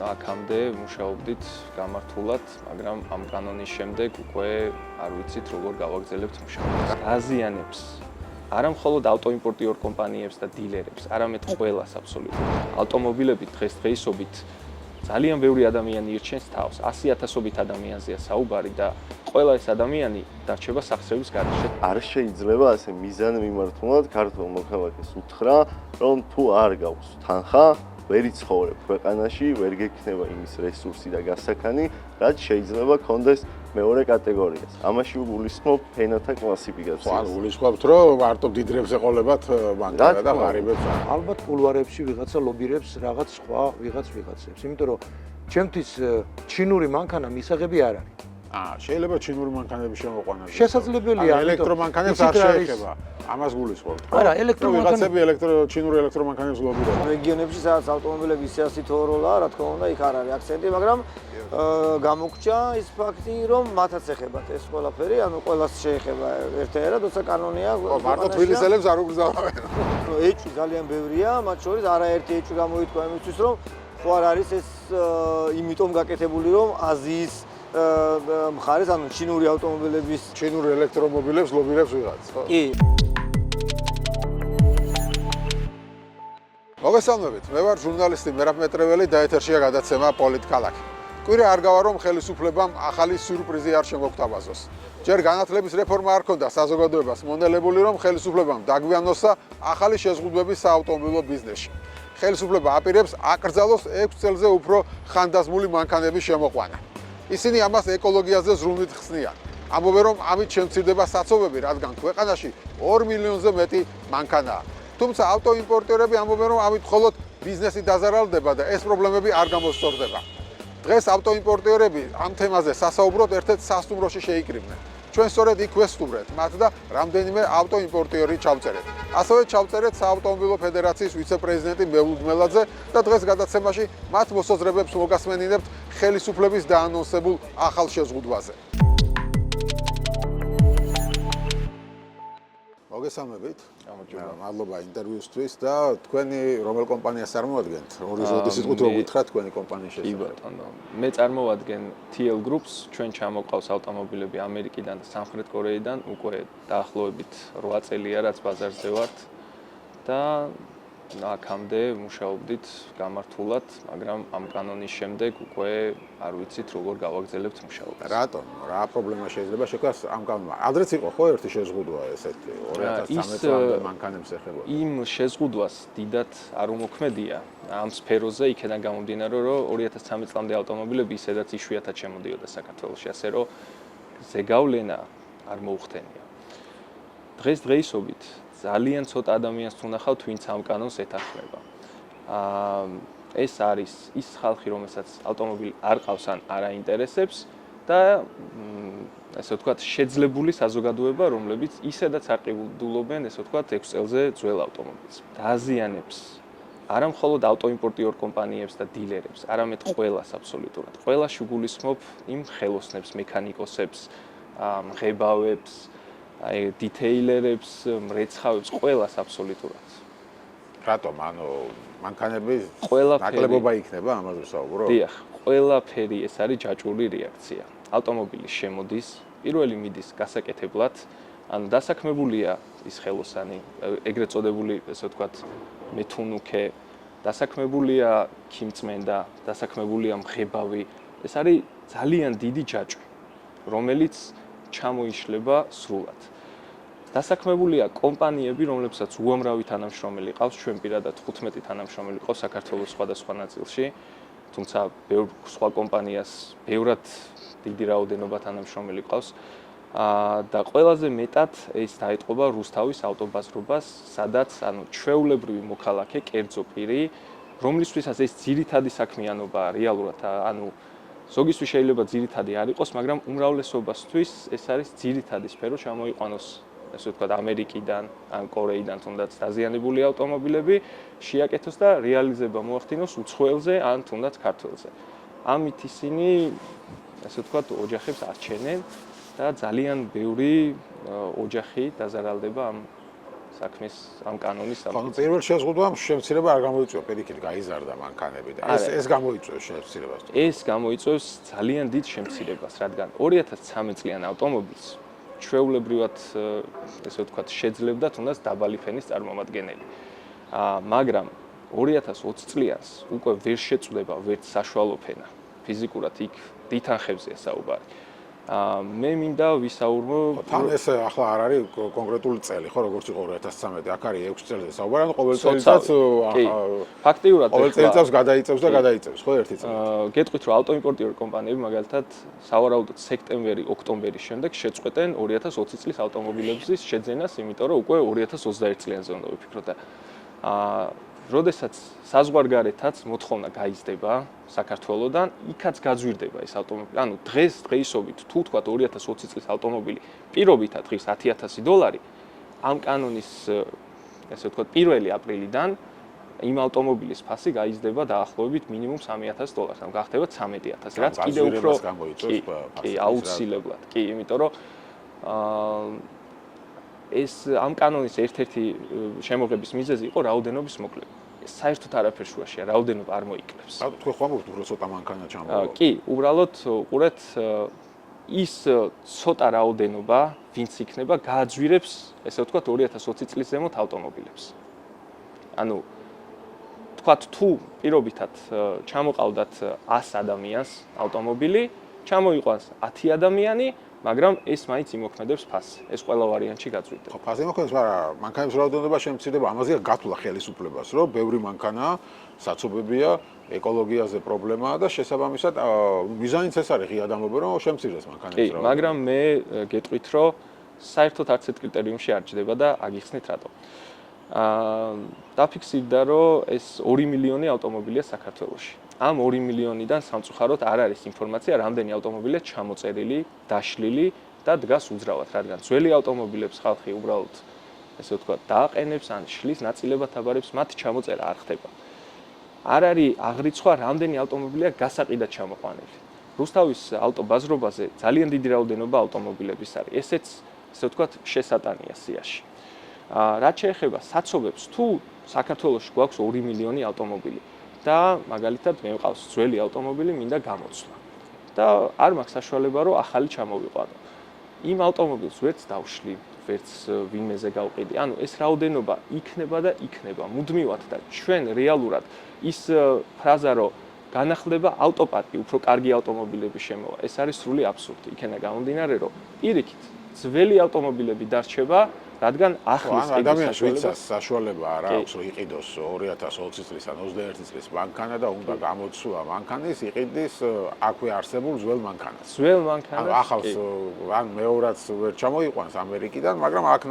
აქამდე მუშაობდით გამართულად, მაგრამ ამ კანონის შემდეგ უკვე არ ვიცით როგორ გავაგრძელებთ მუშაობას. აზიანებს არა მხოლოდ ავტოიმპორტიორ კომპანიებს და დილერებს, არამედ ყველას აბსოლუტურად. ავტომობილები დღესდღეობით ძალიან ბევრი ადამიანი ირჩენს თავს, 100,000-ობით ადამიანზეა საუბარი და ყველა ეს ადამიანი დარჩება სახსრების გარეშე. არ შეიძლება ასე მიზანმიმართულად ქართულ მოქალაქეს უთხრა, რომ თუ არ გაქვს თანხა, ვერ იცხოვრებ ქვეყანაში, ვერ გექნება იმის რესურსი და გასაქანი, რაც შეიძლება კონდეს მეორე კატეგორიას. ამაში უგულისხმობ ფენათა კლასიფიკაციას. ანუ გულისხმობთ, რომ მარტო დიდ რებს ეყოლებათ მანქანა და ღარიბებს. ალბათ კულუარებში ვიღაცა ლობირებს რაღაც სხვა ვიღაცებს. იმიტომ რომ ჩემთვის ჩინური მანქანა მისაღები არ არის. შეიძლება ჩინური მანქანები შემოყვანა. შესაძლებელია, ელექტრომანქანებს არ შეეხება. ამას გულისხმობთ. არა, ელექტრომანქანები ჩინური ელექტრომანქანებს ლობირებენ. რეგიონებში სადაც ავტომობილები ისე თოროლა, რა თქმა უნდა, იქ არ არის აქცენტი, მაგრამ გამოგჭა ის ფაქტი, რომ მათაც ეხებათ ეს ყველაფერი, ანუ ყველას შეეხება ერთერად, თორსა კანონია. მარტო თბილისელებს არ უგზავნებენ. ეჭვი ძალიან ბევრია, მათ შორის არაერთი ეჭვი გამოითქვა იმისთვის, რომ ხო არ არის ეს იმიტომ გაკეთებული, რომ აზიის მხარეს, ანუ ჩინური ავტომობილების ჩინური ელექტრომობილებს ლობირებს ვიღაც, ხო? კი. მოგესალმებით, მე ვარ ჟურნალისტი მერაბ მეტრეველი და ეთერშია გადაცემა პოლიტკალაკი. კვირა არ გავა, რომ ხელისუფლებამ ახალი სიურპრიზი არ შემოგთავაზოს. ჯერ განათლების რეფორმა არ ქონდა საზოგადოებას მონელებული, რომ ხელისუფლებამ დაგვიანოსა ახალი შეზღუდვების საავტომობილო ბიზნესში. ხელისუფლება აპირებს აკრძალოს 6 წელზე უფრო ხანდაზმული მანქანების შემოყვანა. ისინი ამას ეკოლოგიაზე ზრუნვით ხსნიან. ამბობენ, რომ ამით შემცირდება საცობები, რადგან ქვეყანაში 2 მილიონზე მეტი მანქანაა. თუმცა ავტოიმპორტიორები ამბობენ, რომ ამით მხოლოდ ბიზნესი დაზარალდება და ეს პრობლემები არ გამოსწორდება. დღეს ავტოიმპორტიორები ამ თემაზე სასაუბროდ ერთ-ერთ სასტუმროში შეიკრიბნენ. ჩვენ სწორედ იქ ვესტუმრეთ მათ და რამდენიმე ავტოიმპორტიორი ჩავწერეთ. ასევე ჩავწერეთ საავტომობილო ფედერაციის ვიცე-პრეზიდენტი მევლუდ მელაძე და დღეს გადაცემაში მათ მოსაზრებებს მოგასმენინებთ ხელისუფლების დაანონსებულ ახალ შეზღუდვაზე. მოგესალმებით. მადლობა ინტერვიუსთვის და თქვენი რომელ კომპანიას წარმოადგენთ? ორი ზოგი სიტყვით რო გითხრათ თქვენი კომპანიის შესახებ. კი ბატონო, მე წარმოვადგენ TL Groups, ჩვენ ჩამოყავს ავტომობილები ამერიკიდან და სამხრეთ კორეიდან, უკვე დაახლოებით 8 წელია რაც ბაზარზე ვართ და აქამდე მუშაობდით გამართულად, მაგრამ ამ კანონის შემდეგ უკვე არ ვიცით როგორ გავაგრძელებთ მუშაობას. რატომ? რა პრობლემა შეიძლება შექმნას ამ კანონმა? ადრეც იყო ხო ერთი შეზღუდვა ესეთი 2013 წლამდე მანქანებს ეხება. იმ შეზღუდვას დიდად არ უმოქმედია ამ სფეროზე, იქიდან გამომდინარე, რომ 2013 წლამდე ავტომობილები ისედაც იშვიათად შემოდიოდა საქართველოში, ასე რომ ზეგავლენა არ მოუხდენია. დღესდღეობით ძალიან ცოტა ადამიანს უნახავთ, ვინც ამ კანონს ეთანხმება. ეს არის ის ხალხი, რომელსაც ავტომობილი არ ყავს ან არ აინტერესებს და ესე ვთქვათ, შეძლებული საზოგადოება, რომლებიც ისედაც არ ყიდულობენ, ესე ვთქვათ, 6 წელზე ძველ ავტომობილს. დააზიანებს არა მხოლოდ ავტოიმპორტიორ კომპანიებს და დილერებს, არამედ ყველას აბსოლუტურად. ყველაში უგულისხმობ იმ ხელოსნებს, მექანიკოსებს, მღებავებს, დითეილერებს, მრეცხავებს, ყველას აბსოლუტურად. რატომ? ანუ მანქანები ყველაფერი ნაკლებობა იქნება ამაზე ვსაუბრობ? დიახ, ყველაფერი ეს არის ჯაჭვური რეაქცია. ავტომობილი შემოდის, პირველი მიდის გასაკეთებლად, ანუ დასაქმებულია ის ხელოსანი, ეგრეთ წოდებული, ესე ვთქვათ, მეთუნუქე, დასაქმებულია ქიმწმენდა, დასაქმებულია მღებავი. ეს არის ძალიან დიდი ჯაჭვი, რომელიც ჩამოიშლება სრულად. დასაქმებულია კომპანიები, რომლებსაც უამრავი თანამშრომელი ყავს, ჩვენ პირადად 15 თანამშრომელი ყავს საქართველოს სხვადასხვა ნაწილში, თუმცა ბევრ სხვა კომპანიას ბევრად დიდი რაოდენობა თანამშრომელი ყავს. და ყველაზე მეტად ეს დაეტყობა რუსთავის ავტობაზრობას, სადაც ანუ ჩვეულებრივი მოქალაქე, კერძო პირი, რომლისთვისაც ეს ძირითადი საქმიანობაა რეალურად, ანუ ზოგისთვის შეიძლება ძირითადი არ იყოს, მაგრამ უმრავლესობისთვის ეს არის ძირითადი სფერო, ჩამოიყვანოს, ესე ვთქვათ, ამერიკიდან, ან კორეიდან თუნდაც დაზიანებული ავტომობილები, შეაკეთოს და რეალიზება მოახდინოს უცხოელზე, ან თუნდაც ქართველზე. ამით ისინი, ესე ვთქვათ, ოჯახებს არჩენენ და ძალიან ბევრი ოჯახი დაზარალდება ამ საქმის ამ კანონის ანუ პირველ შეზღუდვამ შემცირება არ გამოიწვია, პირიქით გაიზარდა მანქანები და ეს გამოიწვევს შემცირებას. ეს გამოიწვევს ძალიან დიდ შემცირებას, რადგან 2013 წლიან ავტომობილს ჩვეულებრივად ესე ვთქვათ შეძლებდა თუნდაც დაბალი ფენის წარმომადგენელი. მაგრამ 2020 წლიანს უკვე ვერ შეწყვდება ვერც საშუალო ფენა. ფიზიკურად იქ დითანხებზეა საუბარი. მე მინდა ვისაურო თან ეს ახლა არ არის კონკრეტული წელი, ხო, როგორც იყო 2013, აქ არის 6 წელზე საუბარი, ანუ ყოველ წელიწადს ფაქტიურად ყოველ წელიწადს გადაიწევს და გადაიწევს, ხო, ერთი წელი. გეტყვით რომ ავტოიმპორტიორი კომპანიები მაგალითად სავარაუდოდ სექტემბერი, ოქტომბრის შემდეგ შეწყვეტენ 2020 წლის ავტომობილების შეძენას, იმიტომ რომ უკვე 2021 წლიანზე უნდა ვიფიქროთ და როდესაც საზღვარგარეთაც მოთხოვნა გაიზრდება საქართველოსდან, იქაც გაძვირდება ეს ავტომობილი. ანუ დღეისობით თუ თქვა 2020 წლის ავტომობილი პირობითად ღირს $10,000, ამ კანონის ესე ვთქვათ 1 აპრილიდან იმ ავტომობილის ფასი გაიზრდება დაახლოებით მინიმუმ $3,000, ანუ გახდება 13,000, რაც კიდევ უფრო კი, აუცილებლად. კი, იმიტომ რომ ეს ამ კანონის ერთ-ერთი შემოღების მიზეზი იყო რაოდენობის მოკლება. საერთოდ არაფერ შუაშია, რაოდენობა არ მოიკლებს. თქვენ ხომ აქვთ უფრო ცოტა მანქანა ჩამოვა? კი, უბრალოდ უყურეთ ის ცოტა რაოდენობა, ვინც იქნება, გააძვირებს, ესე ვთქვათ 2020 წლის ზემოთ ავტომობილებს. ანუ თქვათ თუ პირობითად ჩამოყავდათ 100 ადამიანს ავტომობილი, ჩამოიყვანს 10 ადამიანი, მაგრამ ეს მაინც იმოქმედებს ფასს. ეს ყველა ვარიანტში გაძვირდება. ხო, ფასი იმოქმედებს, მაგრამ მანქანების რაოდენობა შემცირდება, ამაზეა გათვლა ხელისუფლებას, რომ ბევრი მანქანა საცობებია, ეკოლოგიაზე პრობლემაა და შესაბამისად მიზანიც ეს არის ღია ადამიანობა, რომ შემცირდეს მანქანების რაოდენობა. მაგრამ მე გეტყვით, რომ საერთოდ არც ერთ კრიტერიუმში არ ჯდება და აგიხსნით რატო. დაფიქსირდა, რომ ეს 2 მილიონი ავტომობილია საქართველოში. ამ 2 მილიონიდან სამწუხაროდ არ არის ინფორმაცია, რამდენი ავტომობილია ჩამოწერილი, დაშლილი და დგას უძრავად, რადგან ძველი ავტომობილებს ხალხი უბრალოდ ესე ვთქვათ დააყენებს ან შლის ნაწილებად აბარებს, მათი ჩამოწერა არ ხდება. არ არის აღრიცხვა, რამდენი ავტომობილია გასაყიდად ჩამოყვანილი. რუსთავის ავტობაზრობაზე ძალიან დიდი რაოდენობა ავტომობილების არის. ესეც ესე ვთქვათ შესატანია სიაში. რაც შეეხება საცობებს, თუ საქართველოში გვაქვს 2 მილიონი ავტომობილი და მაგალითად მე მყავს ძველი ავტომობილი, მინდა გამოცვლა. და არ მაქვს საშუალება, რომ ახალი ჩამოვიყვანო. იმ ავტომობილს ვერც დავშლი, ვერც ვინმეზე გავყიდი. ანუ ეს რაოდენობა იქნება და იქნება მუდმივად და ჩვენ რეალურად ის ფრაზა, რომ განახლდება ავტოპარკი, უფრო კარგი ავტომობილები შემოვა. ეს არის სრული აბსურდი. იქენა გამომდინარე, რომ პირიქით ძველი ავტომობილები დარჩება, რადგან ახლის ადამიანს ვიცას საშუალება არ აქვს, რომ იყიდოს 2020 წლის ან 21 წლის მანქანა და უნდა გამოცვლა მანქანის, იყიდის აქვე არსებულ ძველ მანქანას. ძველ მანქანას. ახალს ან მეორადს ვერ ჩამოიყვანს ამერიკიდან, მაგრამ აქ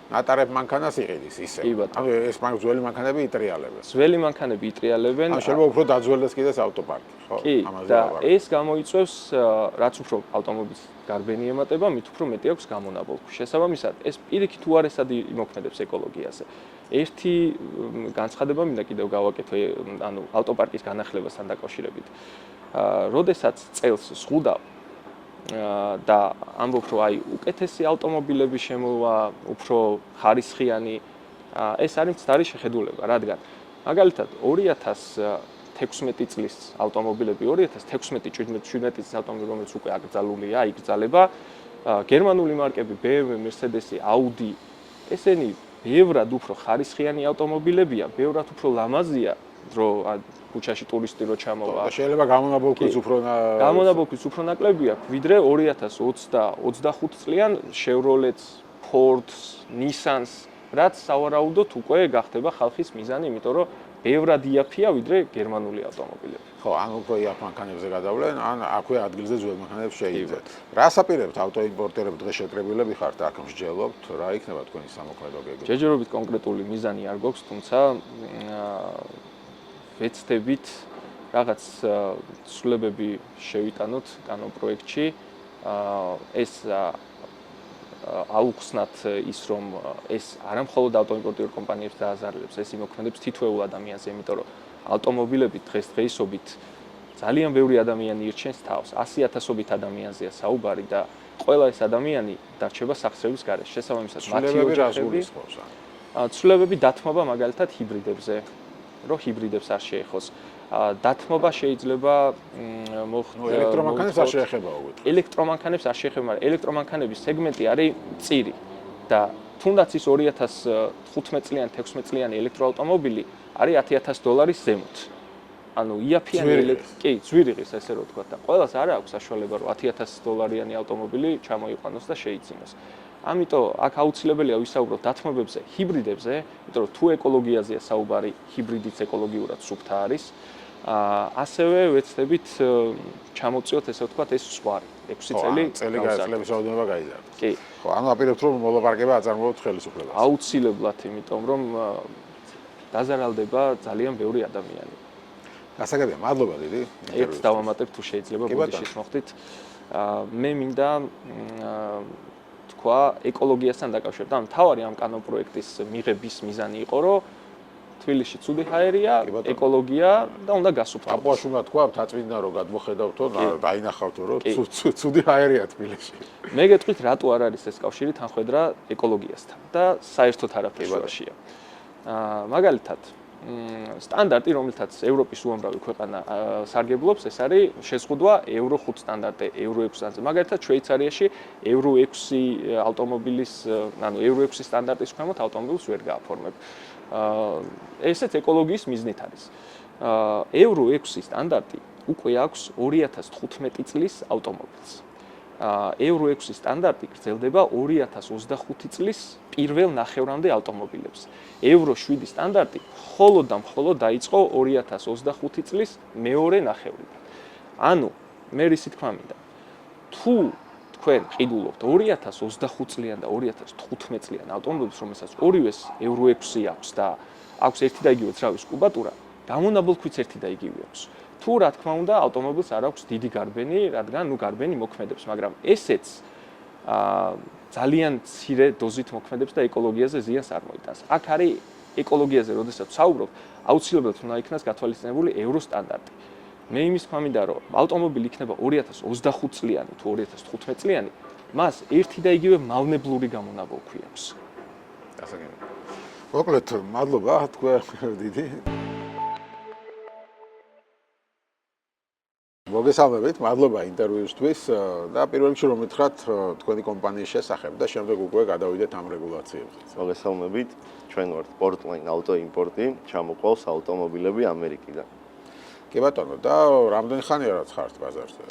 ნატარებ მანქანას იყიდის ისე. ანუ ეს ძველი მანქანები იტრიალებენ. ძველი მანქანები იტრიალებენ. ან შეიძლება უფრო დაძველდეს კიდეს ავტოპარკი, ხო? ამაზე და ეს გამოიწვევს, რაც უფრო ავტომობილის გარბენი ემატება, მით უფრო მეტი აქვს გამონაბოლქვი. შესაბამისად, ეს პირიქით უარესად იმოქმედებს ეკოლოგიაზე. ერთი განცხადება მინდა კიდევ გავაკეთო, ანუ ავტოპარკის განახლებასთან დაკავშირებით. როდესაც წელს ზღუდავ და ამბობ, რომ აი უკეთესი ავტომობილები შემოვა, უფრო ხარისხიანი, ეს არის მცდარი შეხედულება, რადგან მაგალითად 2016 წლის ავტომობილები, 2016-17 წლის ავტომობილები, რომელიც უკვე აკრძალულია, იკრძალება, გერმანული მარკები, BMW, Mercedes, Audi, ესენი ბევრად უფრო ხარისხიანი ავტომობილებია, ბევრად უფრო ლამაზია, რომ ქუჩაში ტურისტი რო ჩამოვა. შეიძლება გამონაბოლქვიც უფრო ნაკლები აქვს, ვიდრე 2020-25 წლიან Chevrolet-ს, Ford-ს, Nissan-ს, რაც სავარაუდოდ უკვე გახდება ხალხის მიზანი, იმიტომ რომ ბევრად იაფია ვიდრე გერმანული ავტომობილები. ხო, ან უფრო იაფ მანქანებზე გადავლენ, ან აქვე ადგილზე ძველ მანქანებს შეიძეთ. რას აპირებთ ავტოიმპორტერებს დღეს შეკრებილები ხართ, აქ მსჯელობთ, რა იქნება თქვენი სამოქმედო გეგმა? ჯერჯერობით კონკრეტული მიზანი არ გვაქვს, თუმცა ვეცდებით რაღაც ცვლილებები შევიტანოთ კანონპროექტში. ეს აუხსნათ ის, რომ ეს არამხოლოდ ავტოიმპორტიორ კომპანიებს დააზარალებს, ეს იმოქმედებს თითოეულ ადამიანზე, იმიტომ რომ ავტომობილები დღესდღეობით ძალიან ბევრი ადამიანი ირჩენს თავს, 100,000-ობით ადამიანზეა საუბარი და ყველა ეს ადამიანი დარჩება სახსრების გარეშე. შესაბამისად, მათი ოჯახები ცვლილებები დათმობა მაგალითად ჰიბრიდებზე, რომ ჰიბრიდებს არ შეეხოს. დათმობა შეიძლება ნუ ელექტრომანქანებს არ შეეხება უგეთ. ელექტრომანქანებს არ შეეხება, მაგრამ ელექტრომანქანების სეგმენტი არის მწირი და თუნდაც ის 2015 წლიანი, 16 წლიანი ელექტროავტომობილი არის $10,000 ზემოთ. ანუ იაფიანი კი, ძვირიღის ესე რომ ვთქვა და ყველას არ აქვს საშუალება რომ $10,000-იანი ავტომობილი ჩამოიყვანოს და შეიძინოს. ამიტომ აქ აუცილებელია ვისაუბროთ დათმობებზე, ჰიბრიდებზე, იმიტომ რომ თუ ეკოლოგიაზეა საუბარი, ჰიბრიდიც ეკოლოგიურად სუფთა არის. ასევე ვეცდებით ჩამოწიოთ ესე ვთქვათ ეს ზღვარი 6 წელი გაძლების რაოდენობა გაიზარდა. კი. ხო, ანუ აპირებთ რომ მოლაპარაკება აწარმოებთ ხელისუფლებას. აუცილებლად, იმიტომ რომ დაზარალდება ძალიან ბევრი ადამიანი. გასაგებია, მადლობა დიდი. ერთ დავამატებ თუ შეიძლება ბოდიშის მოხდით. მე მინდა თქვა ეკოლოგიასთან დაკავშირებით. ანუ თავარი ამ კანონპროექტის მიღების მიზანი იყო, რომ თბილისში ცუდი ჰაერია, ეკოლოგია და უნდა გასუფთავდეს. აპოაშ უნდა თქვა, თაწმინდა რომ გადმოხედავთო, დაინახავთო რომ ცუდი ჰაერია თბილისში. მე გეტყვით, რატო არ არის ეს კავშირი თანხმედრა ეკოლოგიასთან და საერთოდ არაფერს შუაშია. მაგალითად, სტანდარტი, რომელთაც ევროპის უამრავი ქვეყანა სარგებლობს, ეს არის შეზღუდვა Euro 5 სტანდარტი, Euro 6 სტანდარტი. მაგალითად, შვეიცარიაში Euro 6 ავტომობილის, ანუ Euro 6 სტანდარტის ქვემოთ ავტომობილს ვერ გააფორმებ. ესეც ეკოლოგიის მიზნით არის. Euro 6 სტანდარტი უკვე აქვს 2015 წლის ავტომობილს. Euro 6 სტანდარტი გრძელდება 2025 წლის პირველ ნახევრამდე ავტომობილებს. Euro 7 სტანდარტი მხოლოდ და მხოლოდ დაიწყო 2025 წლის მეორე ნახევრიდან. ანუ მე რისი თქვა მინდა. თუ თქვენ ყიდულობთ 2025 წლიან და 2015 წლიან ავტომობილებს, რომელსაც ორივეს Euro 6 აქვს და აქვს ერთი და იგივე ძრავის კუბატურა, გამონაბოლქვიც ერთი და იგივე აქვს. თუ რა თქმა უნდა ავტომობილს არ აქვს დიდი გარბენი, რადგან გარბენი მოქმედებს, მაგრამ ესეც ძალიან მცირე დოზით მოქმედებს და ეკოლოგიაზე ზიანს არ მოიტანს. აქ არის ეკოლოგიაზე, როდესაც საუბრობ, აუცილებლად უნდა იქნას გათვალისწინებული Euro სტანდარტი. მე იმის თქვა მინდა, რომ ავტომობილი იქნება 2025 წლიანი თუ 2015 წლიანი, მას ერთი და იგივე მავნებლური გამონაბოლქვი აქვს. გასაგებია. მოკლედ, მადლობა თქვენ დიდი. მოგესალმებით, მადლობა ინტერვიუსთვის და პირველ რიგში რომ მითხრათ თქვენი კომპანიის შესახებ და შემდეგ უკვე გადავიდეთ ამ რეგულაციებზე. მოგესალმებით, ჩვენ ვართ Portland Auto Import-ი, ჩამოყავს ავტომობილები ამერიკიდან. კი ბატონო, და რამდენი ხანია რაც ხართ ბაზარზე?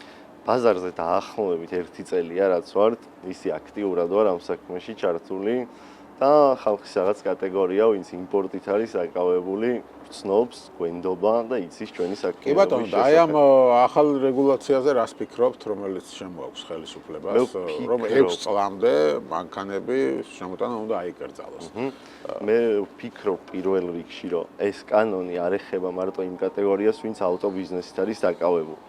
ბაზარზე დაახლოებით 1 წელია რაც ვართ, ისი აქტიურად ვარ ამ საქმეში ჩართული და ხალხის რაღაც კატეგორია, ვინც იმპორტით არის აკავებული, ცნობს, გვენდობა და იცის ჩვენი საქმე. კი ბატონო, და აი ამ ახალ რეგულაციაზე რას ფიქრობთ, რომელიც შემოაქვს ხელისუფლებას, რომ 6 წლამდე მანქანები შემოტანა უნდა აიკრძალოს. მე ვფიქრობ პირველ რიგში, რომ ეს კანონი არ ეხება მარტო იმ კატეგორიას, ვინც ავტობიზნესით არის დაკავებული.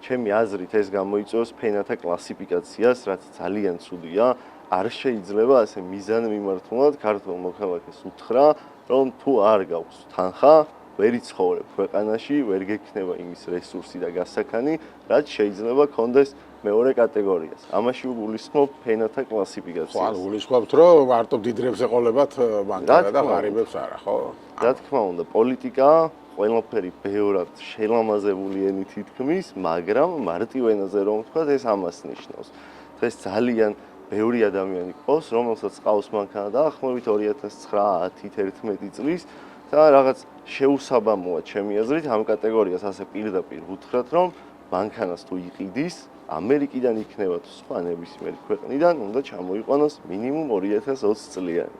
ჩემი აზრით ეს გამოიწვევს ფენათა კლასიფიკაციას, რაც ძალიან ცუდია. არ შეიძლება ასე მიზანმიმართულად ქართულ მოქალაქეს უთხრა, რომ თუ არ გაქვს თანხა, ვერ იცხოვრებ ქვეყანაში, ვერ გექნება იმის რესურსი და გასაქანი, რაც შეიძლება კონდეს მეორე კატეგორიას. ამაში ვგულისხმობ ფენათა კლასიფიკაციას. ხო, ანუ ვგულისხმობთ, რომ მარტო დიდრებს ეყოლებათ მანქანა და ღარიბებს არა, ხო? რა თქმა უნდა, პოლიტიკა ყველაფერი ბევრად შელამაზებული ენით ითქმის, მაგრამ მარტივ ენაზე რომ ვთქვათ, ეს ამას ნიშნავს. დღეს ძალიან ბევრი ადამიანი ყავს, რომელსაც ყავს მანქანა დაახლოებით 2009-10-11 წლის და რაღაც შეუსაბამოა ჩემი აზრით ამ კატეგორიას ასე პირდაპირ ვუთხრათ, რომ მანქანას თუ იყიდის, ამერიკიდან იქნება თუ სხვა ნებისმიერი ქვეყნიდან, უნდა ჩამოიყვანოს მინიმუმ 2020 წლიანი.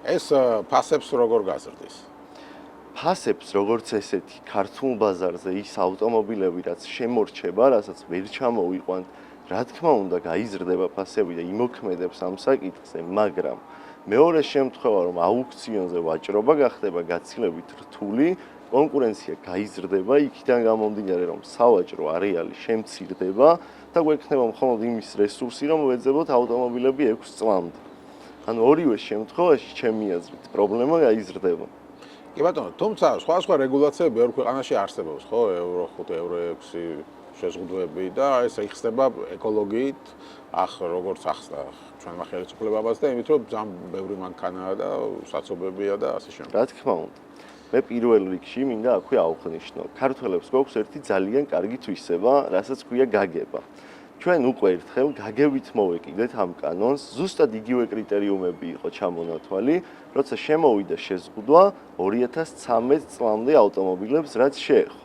ეს ფასებს როგორ გაზრდის? ფასებს როგორც ესეთი ქართულ ბაზარზე ის ავტომობილები, რაც შემორჩება, რასაც ვერ ჩამოიყვანთ, რა თქმა უნდა, გაიზრდება ფასები და იმოქმედებს ამ საკითხზე, მაგრამ მეორე შემთხვევა, რომ აუქციონზე ვაჭრობა გახდება გაცილებით რთული, კონკურენცია გაიზრდება, იქიდან გამომდინარე, რომ სავაჭრო არეალი შემცირდება და გვექნება მხოლოდ იმის რესურსი, რომ ვეძებოთ ავტომობილები 6 წლამდე. ანუ ორივე შემთხვევაში, ჩემი აზრით, პრობლემა გაიზრდება. კი ბატონო, თუმცა სხვა რეგულაციები ბევრ ქვეყანაში არსებობს, ხო? Euro 5, Euro 6 შეზღუდვები და ეს იხსნება ეკოლოგიით, როგორც ახსნა ჩვენმა ხელისუფლებამაც და იმით რომ ძალიან ბევრი მანქანაა და საცობებია და ასე შემდეგ. რა თქმა უნდა. მე პირველ რიგში მინდა აქვე აღვნიშნო. ქართველებს გვაქვს ერთი ძალიან კარგი თვისება, რასაც ქვია გაგება. ჩვენ უკვე ერთხელ გაგებით მოვეკიდეთ ამ კანონს, ზუსტად იგივე კრიტერიუმები იყო ჩამონათვალი, როცა შემოვიდა შეზღუდვა 2013 წლამდე ავტომობილებს, რაც შეეხო.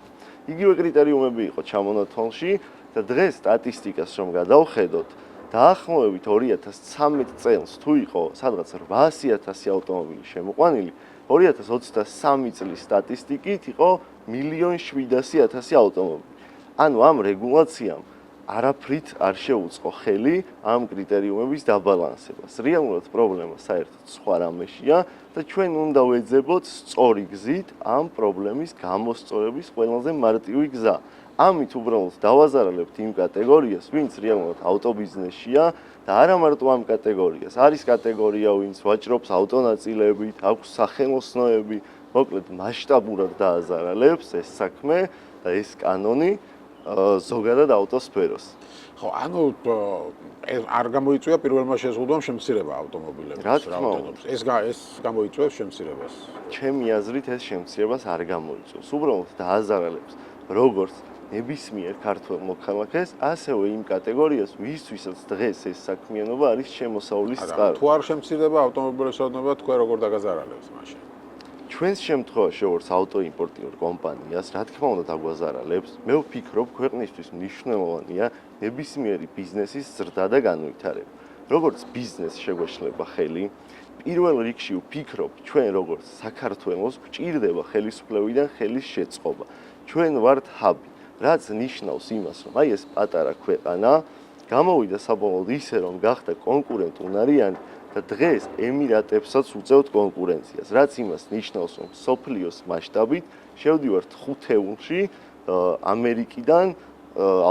იგივე კრიტერიუმები იყო ჩამონათვალში და დღეს სტატისტიკას რომ გადავხედოთ, დაახლოებით 2013 წელს თუ იყო სადღაც 800,000 ავტომობილი შემოყვანილი, 2023 წლის სტატისტიკით იყო 1,700,000 ავტომობილი. ანუ ამ რეგულაციამ არაფრით არ შეუწყო ხელი ამ კრიტერიუმების დაბალანსებას. რეალურად პრობლემა საერთოდ სხვა რამეშია და ჩვენ უნდა ვეძებოთ სწორი გზით ამ პრობლემის გამოსწორების ყველაზე მარტივი გზა. ამით უბრალოდ დავაზარალებთ იმ კატეგორიას, ვინც რეალურად ავტობიზნესშია და არა მარტო ამ კატეგორიას. არის კატეგორია, ვინც ვაჭრობს ავტონაწილებით, აქვს სახელოსნოები, მოკლედ მასშტაბურად დააზარალებს ეს საქმე და ეს კანონი ზოგადად ავტოსფეროს. ხო, ანუ არ გამოიწვია პირველმა შეზღუდვამ შემცირება ავტომობილების რაოდენობის. ეს გამოიწვევს შემცირებას. ჩემი აზრით ეს შემცირებას არ გამოიწვევს. უბრალოდ დააზარალებს როგორც ნებისმიერ ქართველ მოქალაქეს, ასევე იმ კატეგორიას, ვისთვისაც დღეს ეს საქმიანობა არის შემოსავლის წყარო. თუ არ შემცირდება ავტომობილის რაოდენობა, თქვენ როგორ დაგაზარალებს მაშინ? ჩვენს შემთხვევაში, როგორც ავტოიმპორტიორ კომპანიას, რა თქმა უნდა დაგვაზარალებს, მე ვფიქრობ, ქვეყნისთვის მნიშვნელოვანია ნებისმიერი ბიზნესის ზრდა და განვითარება. როგორც ბიზნეს შეგვეშლება ხელი, პირველ რიგში ვფიქრობ, ჩვენ როგორც საქართველოს გვჭირდება ხელისუფლებიდან ხელის შეწყობა. ჩვენ ვართ ჰაბი, რაც ნიშნავს იმას, რომ აი ეს პატარა ქვეყანა გამოვიდა საბოლოოდ ისე, რომ გახდა კონკურენტუნარიანი და დღეს ემირატებსაც უწევთ კონკურენციას, რაც იმას ნიშნავს, რომ სოფლიოს მასშტაბით შევდივართ ხუთეულში ამერიკიდან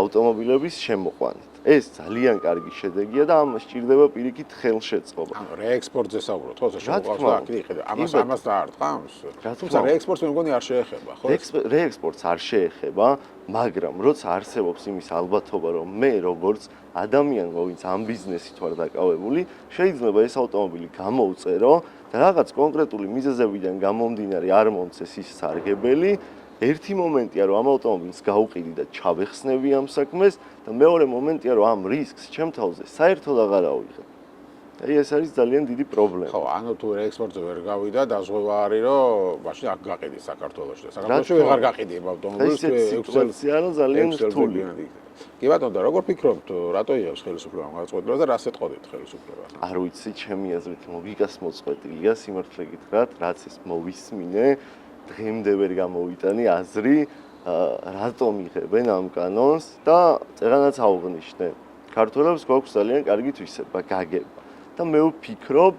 ავტომობილების შემოყვანით. ეს ძალიან კარგი შედეგია და ამას სჭირდება პირიქით ხელშეწყობა. ანუ რეექსპორტზე საუბრობთ, ხო, შემოყვანს და აქ იხედა. ამას და არ თყავს. თუმცა რეექსპორტს მე მგონი არ შეეხება, ხო? რეექსპორტს არ შეეხება, მაგრამ როცა არსებობს იმის ალბათობა, რომ მე როგორც ადამიანი, ვინც ამ ბიზნესით ვარ დაკავებული, შეიძლება ეს ავტომობილი გამოვწერო და რაღაც კონკრეტული მიზეზებიდან გამომდინარე არ მომცეს ის სარგებელი. ერთი მომენტია, რომ ამ ავტომობილს გავყიდი და ჩავეხსნები ამ საქმეს და მეორე მომენტია, რომ ამ რისკს ჩემ თავზე საერთოდ აღარ ავიღებ. აი ეს არის ძალიან დიდი პრობლემა. ხო, ანუ თუ რეექსპორტზე ვერ გავიდა, დაზღვევა არის, რომ მაშინ აქ გაყიდი საქართველოში და საქართველოში ვეღარ გაყიდი ამ ავტომობილს, ექსპორტია ძალიან რთული. კი ბატონო, და როგორ ფიქრობთ, რატო იავს ხელისუფლებამ გადაწყვეტილებას და რას ეტყოდით ხელისუფლებას? არ ვიცი, ჩემი აზრით ლოგიკას მოწყვეტილია, სიმართლე გითხრათ, რაც ის მოვისმინე, დღემდე ვერ გამოვიტანი აზრი, რატომ იღებენ ამ კანონს და წერანაც აღვნიშნე. ქართველებს გვაქვს ძალიან კარგი თვისება, გაგება. და მე ვფიქრობ,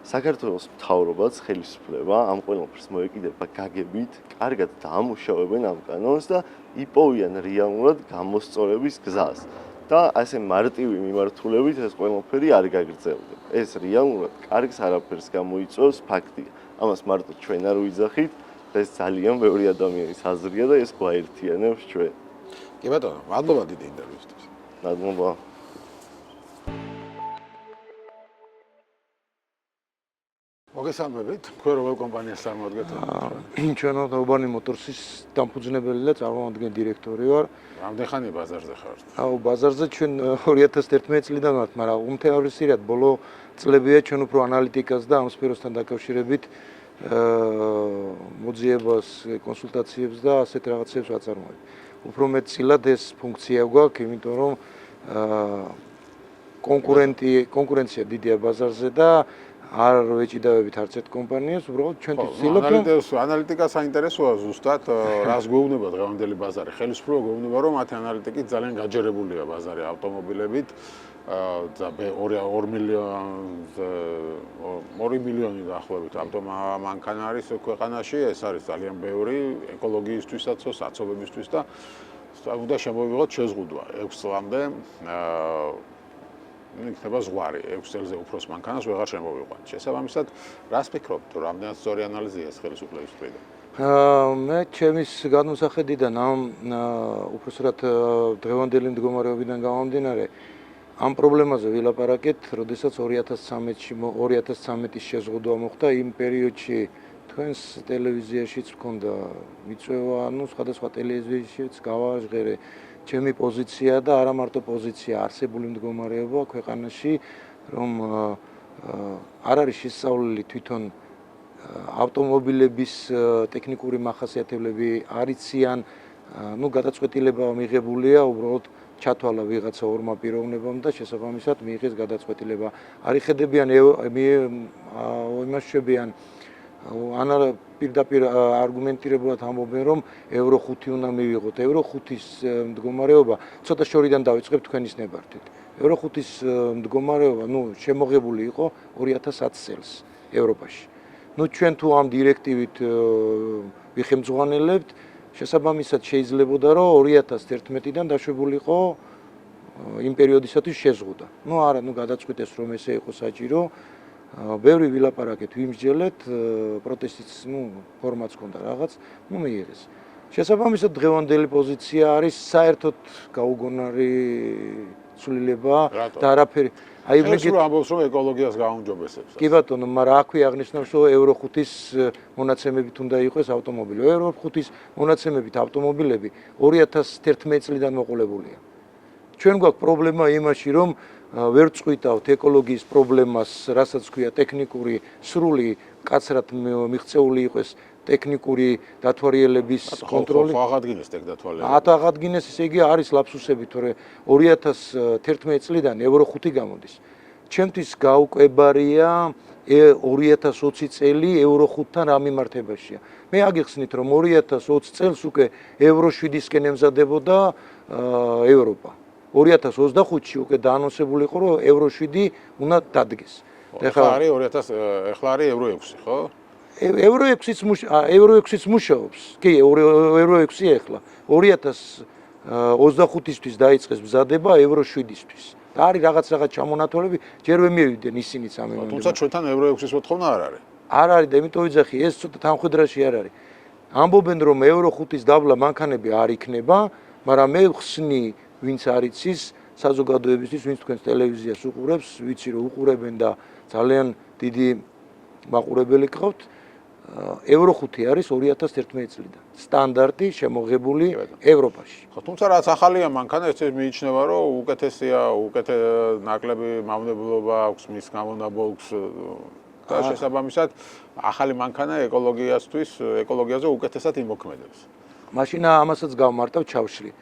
საქართველოს მთავრობაც, ხელისუფლება ამ ყველაფერს მოეკიდება გაგებით, კარგად დაამუშავებენ ამ კანონს და იპოვიან რეალურად გამოსწორების გზას. და ასე მარტივი მიმართულებით ეს ყველაფერი არ გაგრძელდება. ეს რეალურად კარგს არაფერს გამოიწვევს, ფაქტია. ამას მარტო ჩვენ არ ვიძახით, ეს ძალიან ბევრი ადამიანის აზრია და ეს გვაერთიანებს ჩვენ. კი ბატონო, მადლობა დიდი ინტერვიუსთვის. მადლობა. მოგესალმებით, თქვენ როგორ კომპანიას წარმოადგენთ? ჩვენ Urban Motors-ის დამფუძნებელი და წარმომადგენელი დირექტორი ვარ. რამდენი ხანი ბაზარზე ხართ? აუ, ბაზარზე ჩვენ 2011 წლიდან ვართ, მაგრამ უმთავრესად ბოლო წლებია ჩვენ უფრო ანალიტიკას და ამ სფეროსთან დაკავშირებით მოძიებას, კონსულტაციებს და ასეთ რაღაცებს ვაწარმოებთ. უფრო მეტწილად ეს ფუნქცია გვაქვს, იმიტომ რომ კონკურენცია დიდია ბაზარზე და არ ვეჭიდავებით არც ერთ კომპანიას, უბრალოდ ჩვენ ვცდილობთ ანალიტიკა საინტერესოა ზუსტად, რას გვეუბნება დღევანდელი ბაზარი. ხელისუფლება გვეუბნება, რომ მათი ანალიტიკით ძალიან გაჯერებულია ბაზარი ავტომობილებით. 2 მილიონი დაახლოებით ავტომანქანა არის ქვეყანაში, ეს არის ძალიან ბევრი ეკოლოგიისთვისაც, საცობებისთვის და უნდა შემოვიღოთ შეზღუდვა 6 წლამდე. იქნება ზღვარი, 6 წელზე უფროს მანქანას ვეღარ შემოვიყვანთ. შესაბამისად, რას ფიქრობთ, რამდენად სწორი ანალიზია ეს ხელისუფლების მხრიდან? მე ჩემის გადმოსახედიდან ამ უпроსრად დღევანდელი მდგომარეობიდან გამომდინარე ამ პრობლემაზე ვილაპარაკეთ, როდესაც 2013-ის შეზღუდვა მოხდა იმ პერიოდში თქვენს ტელევიზიაშიც მქონდა მიწვევა, სხვადასხვა ტელევიზიაშიც გავაჟღერე ჩემი პოზიცია და არა მარტო პოზიცია, არსებული მდგომარეობა ქვეყანაში, რომ არ არის შესწავლილი თვითონ ავტომობილების ტექნიკური მახასიათებლები არ იციან, გადაწყვეტილება მიღებულია, უბრალოდ ჩათვალა ვიღაცა ორმა პიროვნებამ და შესაბამისად მიიღეს გადაწყვეტილება. არ იხედებიან იმას შვებიან პირდაპირ არგუმენტირებულად ამბობენ, რომ ევრო 5 უნდა მივიღოთ. ევრო 5-ის მდგომარეობა ცოტა შორიდან დავიწყებ თქვენის ნებართვით. ევრო 5-ის მდგომარეობა, შემოღებული იყო 2010 წელს ევროპაში. ჩვენ თუ ამ დირექტივით ვიხემძღვანელებთ, შესაბამისად შეიძლებოდა, რომ 2011-დან დაშვებულიყო იმ პერიოდისათვის შეზღუდვა. არა, გადაწყვიტეს, რომ ესე იყო საჭირო. ბევრი ვილაპარაკეთ, ვიმსჯელეთ, პროტესტის ფორმაც ჰქონდა რაღაც, მიიღეს. შესაბამისად დღევანდელი პოზიცია არის საერთოდ გაუგონარი ცვლილება და არაფერი. აი მე ამბობს, რომ ეკოლოგიას გააუმჯობესებს. კი ბატონო, მაგრამ აქვე აღნიშნავს, რომ ევრო 5-ის მონაცემებით უნდა იყოს ავტომობილი. ევრო 5-ის მონაცემებით ავტომობილები 2011 წლიდან მოყოლებულია. ჩვენ გვაქვს პრობლემა იმაში, რომ ვერ წყვიტავთ ეკოლოგიის პრობლემას, რასაც ქვია ტექნიკური სრული კაცრად მიღწეული იყოს ტექნიკური დათვალიერების კონტროლი. აღადგინეს ტექ დათვალიერება. აღადგინეს, ესე იგი არის ლაფსუსები, თორე 2011 წლიდან ევრო 5 გამოდის. ჩემთვის გაუკვებარია 2020 წელი ევრო 5-თან რა მიმართებაშია. მე აგიხსნით, რომ 2020 წელს უკვე ევრო 7-ისკენ ემზადებოდა ევროპა. 2025-ში უკვე დაანონსებული იყო, რომ ევრო 7 უნდა დადგეს. ეხლა არის ევრო 6, ხო? ევრო 6-იც მუშაობს. კი, ევრო 6 ეხლა 2025-ისთვის დაიწყეს მზადება ევრო 7-ისთვის. და არის რაღაც ჩამონათვალები, ჯერ ვერ მივიდნენ ისინიც ამ ემონებად. თუმცა ჩვენთან ევრო 6-ის მოთხოვნა არ არის. არ არის და იმიტომ ვიძახი, ეს ცოტა თანხმდრაში არ არის. ამბობენ, რომ ევრო 5-ის დაბლა მანქანები არ იქნება, მაგრამ მე ვხსნი, ვინც არ იცის, საზოგადოებისთვის, ვინც თქვენს ტელევიზიას უყურებს, ვიცი რომ უყურებენ და ძალიან დიდი მაყურებელი გყავთ. ევრო 5 არის 2011 წლიდან. სტანდარტი შემოღებული ევროპაში. ხო, თუმცა რაც ახალია მანქანა, ეს მიიჩნევა, რომ უკეთესია, ნაკლები მავნებლობა აქვს მის გამონაბოლქს და შესაბამისად ახალი მანქანა ეკოლოგიაზე უკეთესად იმოქმედებს. მაშინ ამასაც გავმარტავ ჩავშლი.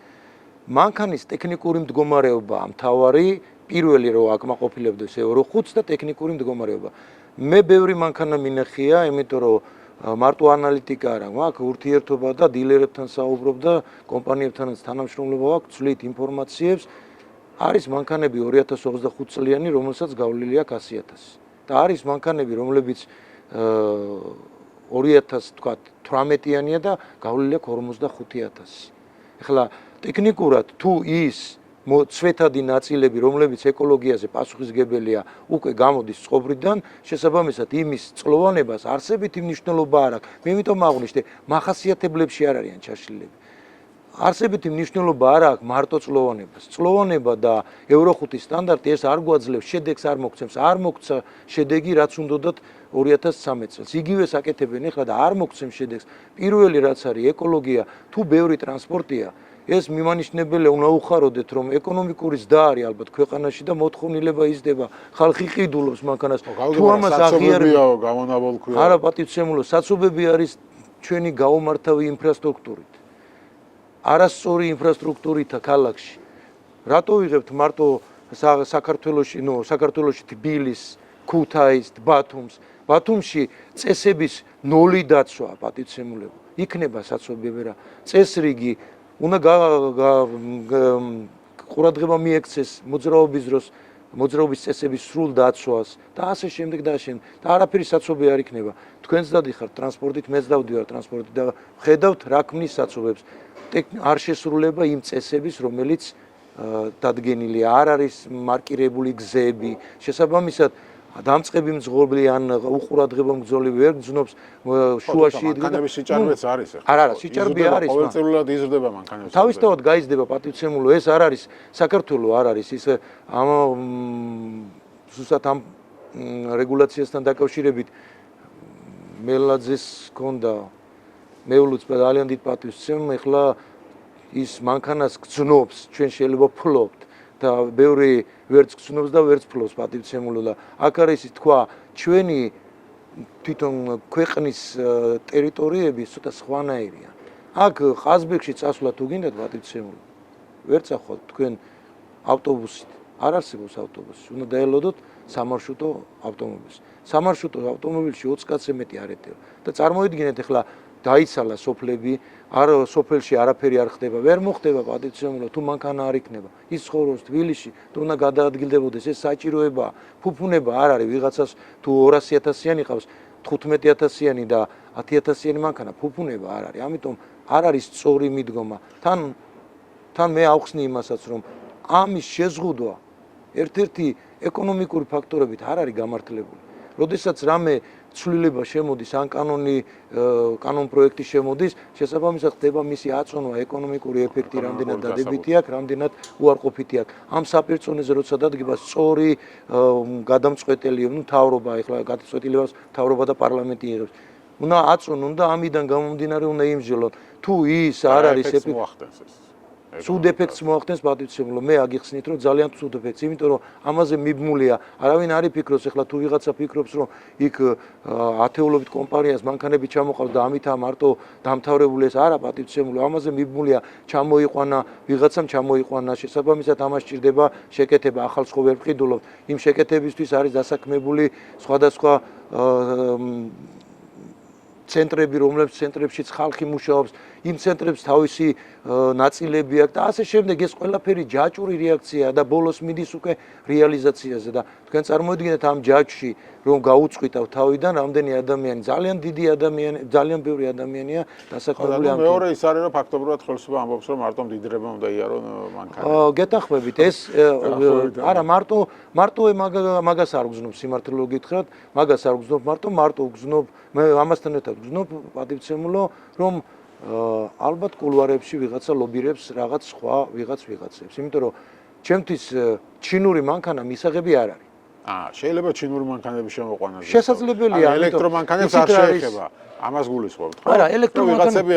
მანქანის ტექნიკური მდგომარეობა მთავარი პირველი რო აკმაყოფილებდეს ევრო 5-ს და ტექნიკური მდგომარეობა. მე ბევრი მანქანა მინახია, იმიტომ რომ მარტო ანალიტიკა არა, მაქვს ურთიერთობა და დილერებთან საუბრობ და კომპანიებთანაც თანამშრომლობა აქვს, ვცვლით ინფორმაციებს. არის მანქანები 2025 წლიანი, რომელსაც გავლილი აქვს 100.000. და არის მანქანები, რომლებიც 2018-იანია და გავლილი აქვს 45.000. ეხლა ტექნიკურად თუ ის ცვეთადი ნაწილები, რომლებიც ეკოლოგიაზე პასუხისმგებელია, უკვე გამოდის წყობრიდან, შესაბამისად იმის წლოვანებას არსებითი მნიშვნელობა არ აქვს. მე იმიტომ აღვნიშნე, მახასიათებლებში არ არიან ჩაშლილები. არსებითი მნიშვნელობა არ აქვს მარტო წლოვანებას. წლოვანება და ევრო 5-ის სტანდარტი ეს არ გვაძლევს, შედეგს არ მოგცემს, არ მოგცა შედეგი, რაც უნდათ 2013 წელს. იგივეს აკეთებენ ეხლა და არ მოგცემს შედეგს. პირველი რაც არის ეკოლოგია, თუ ბევრი ტრანსპორტია, ეს მიმანიშნებელია უნდა უხაროდეთ, რომ ეკონომიკური ზრდა არის ალბათ ქვეყანაში და მოთხოვნილება იზრდება, ხალხი ყიდულობს მანქანას. თუ ამას აღიარებია, გამონაბოლქვია. არა პატივცემულო, საცობები არის ჩვენი გაუმართავი ინფრასტრუქტურით. არასწორი ინფრასტრუქტურითა ქალაქში. რატო ვიღებთ მარტო საქართველოში თბილის, ქუთაისს, ბათუმს. ბათუმში წესების 0 დაცვა პატივცემულებო. იქნება საცობები რა. წესრიგი უნდა ყურადღება მიექცეს მოძრაობის დროს, მოძრაობის წესების სრულ დაცვას და ასე შემდეგ და ასე. და არაფერი საცობი არ იქნება. თქვენც დადიხართ ტრანსპორტით, მეც დავდივარ ტრანსპორტით და ხედავთ რა ქმნის საცობებს. არ შესრულება იმ წესების, რომელიც დადგენილია, არ არის მარკირებული გზები. შესაბამისად, დამწყები მძღოლი ან უყურადღება მძღოლი ვერ გძნობს შუაში იდგა. მანქანების სიჭარბეც არის ახლა. არა, სიჭარბე არის. ყოველწლიურად იზრდება მანქანების. თავისთავად გაიზრდება პატივცემულო, ეს არ არის საქართველოს არ არის ის ამ ზუსტად ამ რეგულაციასთან დაკავშირებით მელაძეს ჰქონდა მეულუც ძალიან დიდ პატივს ვცემ, ეხლა ის მანქანას გძნობს, ჩვენ შეიძლება ვფლობთ და ბევრი ვერც გძნობს და ვერც ფლობს პატივცემულო და აქ არის თქვა ჩვენი თვითონ ქვეყნის ტერიტორიები ცოტა სხვანაირია. აქ ყაზბეგში წასვლა თუ გინდათ პატივცემულო, ვერ წახვალთ თქვენ ავტობუსით. არ არსებობს ავტობუსი, უნდა დაელოდოთ სამარშრუტო ავტომობილს. სამარშრუტო ავტომობილში 20 კაცზე მეტი არ ეტევა და წარმოიდგინეთ ახლა დაიცალა სოფლები, არ სოფელში არაფერი არ ხდება, ვერ მოხდება პატივცემულო, თუ მანქანა არ იქნება. ის ცხოვრობს თბილისში, თუ უნდა გადაადგილდებოდეს, ეს საჭიროებაა, ფუფუნება არ არის, ვიღაცას თუ 200.000-იანი ყავს, 15.000-იანი და 10.000-იანი მანქანა, ფუფუნება არ არის. ამიტომ არ არის სწორი მიდგომა. თან მე ავხსნი იმასაც, რომ ამის შეზღუდვა ერთ-ერთი ეკონომიკური ფაქტორებით არ არის გამართლებული. როდესაც რამე ცვლილება შემოდის, ან კანონ პროექტი შემოდის, შესაბამისად ხდება მისი აწონვა, ეკონომიკური ეფექტი რამდენად დადებითი აქვს, რამდენად უარყოფითი აქვს. ამ საპირწონეზე როცა დადგება სწორი გადამწყვეტელი, მთავრობა, ახლა გადაწყვეტილებას მთავრობა და პარლამენტი იღებს. უნდა აწონონ და ამიდან გამომდინარე უნდა იმსჯელონ. თუ ის არ არის ცუდ ეფექტს მოახდენს პატივცემულო, მე აგიხსნით, რომ ძალიან ცუდ ეფექტს, იმიტომ რომ ამაზე მიბმულია, არავინ არ იფიქროს, ახლა თუ ვიღაცა ფიქრობს, რომ იქ ათეულობით კომპანიას მანქანები ჩამოყავს და ამითაა მარტო დამთავრებული ეს არა პატივცემულო, ამაზე მიბმულია, ჩამოიყვანა, ვიღაცამ ჩამოიყვანა, შესაბამისად ამას სჭირდება შეკეთება, ახალს ხო ვერ ვყიდულობ, იმ შეკეთებისთვის არის დასაქმებული სხვადასხვა ცენტრები, რომლებიც ცენტრებშიც ხალხი მუშაობს, იმ ცენტრებს თავისი ნაწილები აქვს და ასე შემდეგ ეს ყველაფერი ჯაჭვური რეაქციაა და ბოლოს მიდის უკვე რეალიზაციაზე და თქვენ წარმოიდგინეთ ამ ჯაჭვში რომ გაუწყვიტავ თავიდან რამდენი ადამიანი, ძალიან დიდი ადამიანი, ძალიან ბევრი ადამიანია დასაქმებული ამ. მეორე ის არის რომ ფაქტობრივად ხელისუფლება ამბობს რომ მარტო მდიდრებმა უნდა იარონ მანქანა. გეთანხმებით ეს არა მარტო მაგას არ გზნობ სიმართლე გითხრათ, მაგას არ გზნობ მარტო გზნობ მე ამასთან ერთად გზნობ პატივცემულო რომ ალბათ კულუარებში ვიღაცა ლობირებს რაღაც სხვა ვიღაცებს, იმიტომ რომ ჩემთვის ჩინური მანქანა მისაღები არ არის. შეიძლება ჩინური მანქანები შემოყვანას. შესაძლებელია, ელექტრომანქანებს არ შეეხება. ამას გულისხმობთ, ხო? არა, ელექტრომანქანები